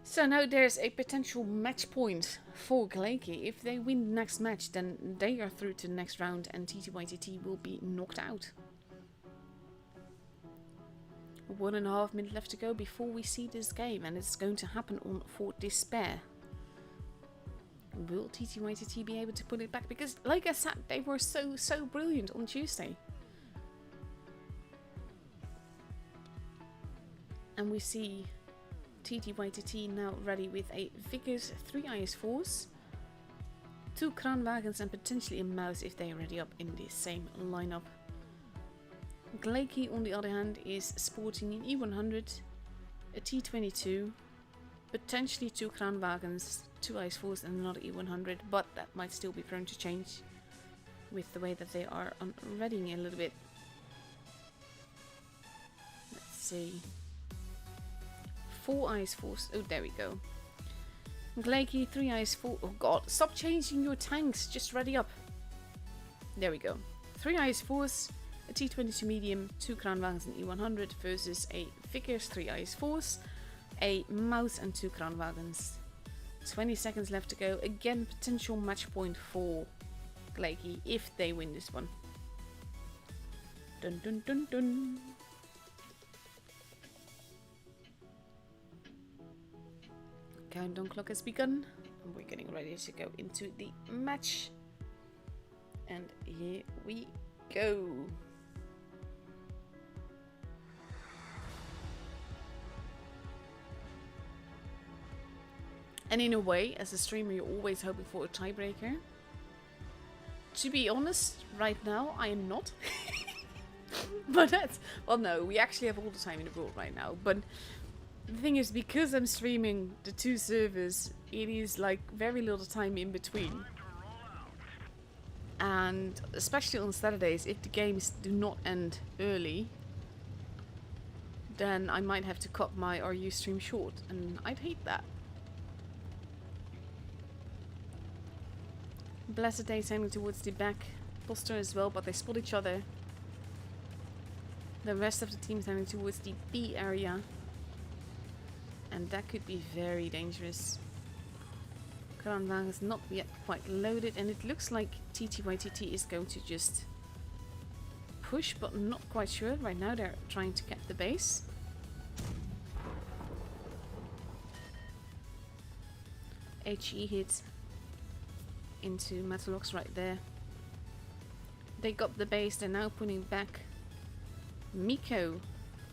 So now there's a potential match point for Glakey. If they win the next match, then they are through to the next round and TTYTT will be knocked out. 1.5 minutes left to go before we see this game, and it's going to happen on Fort Despair. Will TTYTT be able to put it back? Because, like I said, they were so brilliant on Tuesday. And we see TTYTT now ready with a Vickers, 3 IS4s, 2 Kranwagens and potentially a mouse if they are ready up in the same lineup. Glakey on the other hand is sporting an E100, a T22, potentially 2 Kranwagens, 2 IS4s and another E100, but that might still be prone to change with the way that they are unreadying a little bit. Let's see. 4 IS4s. Oh, there we go. Glakey, 3 IS4. Oh god, stop changing your tanks. Just ready up. There we go. 3 IS4s, a T22 medium, 2 Kranwagens and E100 versus a Vickers, 3 IS4s, a mouse and 2 Kranwagens. 20 seconds left to go. Again, potential match point for Glakey if they win this one. Dun dun dun dun. Countdown clock has begun, and we're getting ready to go into the match. And here we go. And in a way, as a streamer, you're always hoping for a tiebreaker. To be honest, right now, I am not. But that's... Well, no, we actually have all the time in the world right now. But the thing is, because I'm streaming the 2 servers, it is like very little time in between. And especially on Saturdays, if the games do not end early, then I might have to cut my RU stream short. And I'd hate that. Blessed Day is heading towards the back. Poster as well, but they spot each other. The rest of the team is heading towards the B area. And that could be very dangerous. Kranwagen is not yet quite loaded, and it looks like TTYTT is going to just push, but I'm not quite sure. Right now they're trying to get the base. HE hits into Metalox right there. They got the base, they're now putting back. Miko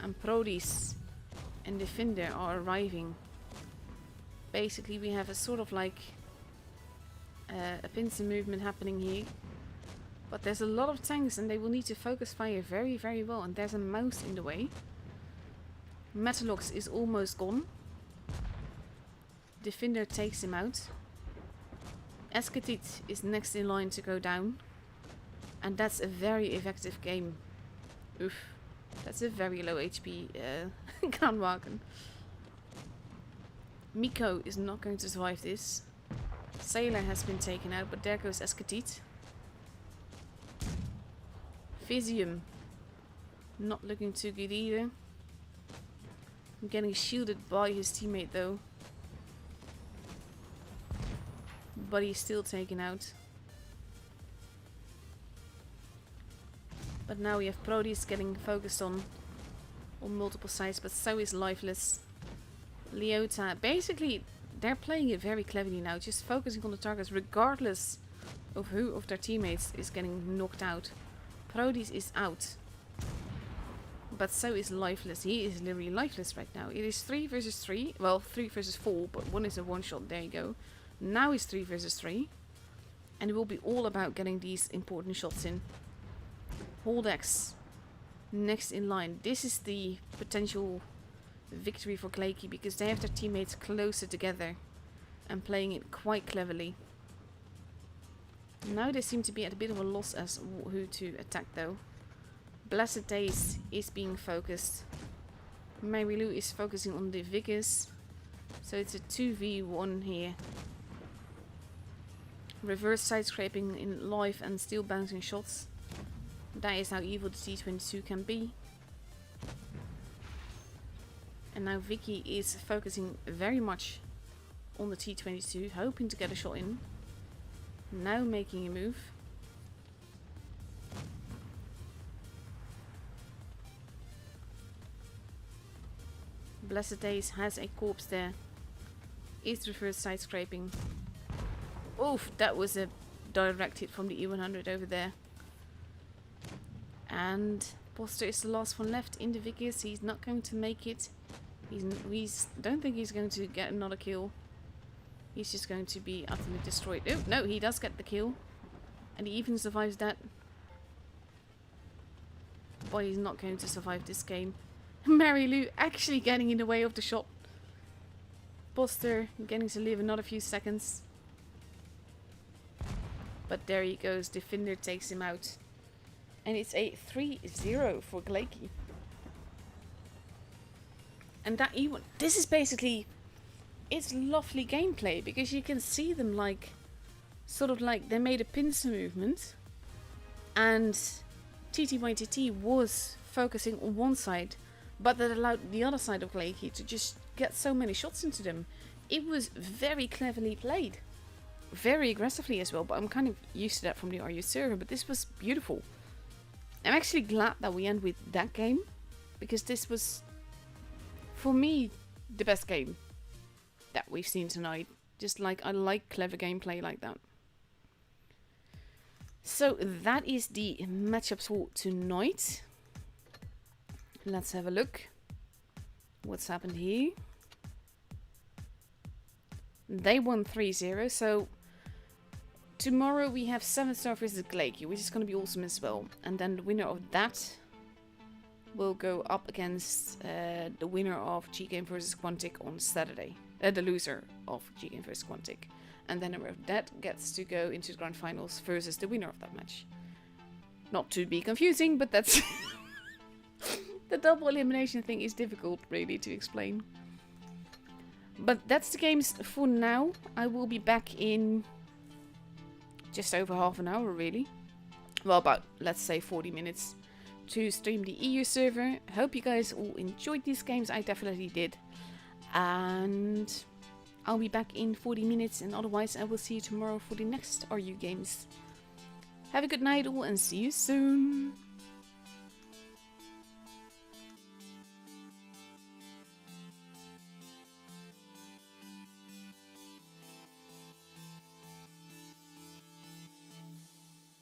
and Proteus and Defender are arriving. Basically we have a sort of like a pincer movement happening here. But there's a lot of tanks and they will need to focus fire very, very well. And there's a mouse in the way. Metalox is almost gone. Defender takes him out. Escatit is next in line to go down. And that's a very effective game. Oof. That's a very low HP Kranwagen. Miko is not going to survive this. Sailor has been taken out, but there goes Escatit. Visium. Not looking too good either. Getting shielded by his teammate though. But he's still taken out. But now we have Proteus getting focused on multiple sides, but so is Lifeless. Leota, basically they're playing it very cleverly now, just focusing on the targets regardless of who of their teammates is getting knocked out. Proteus is out. But so is Lifeless. He is literally lifeless right now. It is 3 versus 3. Well, 3 versus 4, but one is a one shot. There you go. Now it's 3 versus 3. And it will be all about getting these important shots in. Holdex. Next in line. This is the potential victory for Glakey because they have their teammates closer together and playing it quite cleverly. Now they seem to be at a bit of a loss as who to attack though. Blessed Days is being focused. Mary Lou is focusing on the Vickers. So it's a 2v1 here. Reverse side scraping in live and still bouncing shots. That is how evil the T22 can be. And now Vicky is focusing very much on the T22, hoping to get a shot in. Now making a move. Blessed Days has a corpse there. Is reverse side scraping. Oof, that was a direct hit from the E100 over there. And Poster is the last one left in the Vickers. He's not going to make it. He's don't think he's going to get another kill. He's just going to be utterly destroyed. Oh, no, he does get the kill. And he even survives that. But he's not going to survive this game. Mary Lou actually getting in the way of the shot. Poster getting to live another few seconds. But there he goes. Defender takes him out. And it's a 3-0 for Glakey. And that E1... This is basically... It's lovely gameplay. Because you can see them like... Sort of like they made a pincer movement. And TTYTT was focusing on one side. But that allowed the other side of Glakey to just get so many shots into them. It was very cleverly played. Very aggressively as well. But I'm kind of used to that from the RU server. But this was beautiful. I'm actually glad that we end with that game. Because this was, for me, the best game that we've seen tonight. Just like, I like clever gameplay like that. So that is the matchups for tonight. Let's have a look. What's happened here? They won 3-0. So tomorrow we have 7-star versus Glakey, which is going to be awesome as well. And then the winner of that will go up against the winner of G-Game versus Quantic on Saturday. The loser of G-Game versus Quantic. And then that gets to go into the grand finals versus the winner of that match. Not to be confusing, but that's... The double elimination thing is difficult, really, to explain. But that's the games for now. I will be back in just over half an hour, really. Well, about, let's say, 40 minutes to stream the EU server. Hope you guys all enjoyed these games. I definitely did. And I'll be back in 40 minutes. And otherwise, I will see you tomorrow for the next RU games. Have a good night all and see you soon.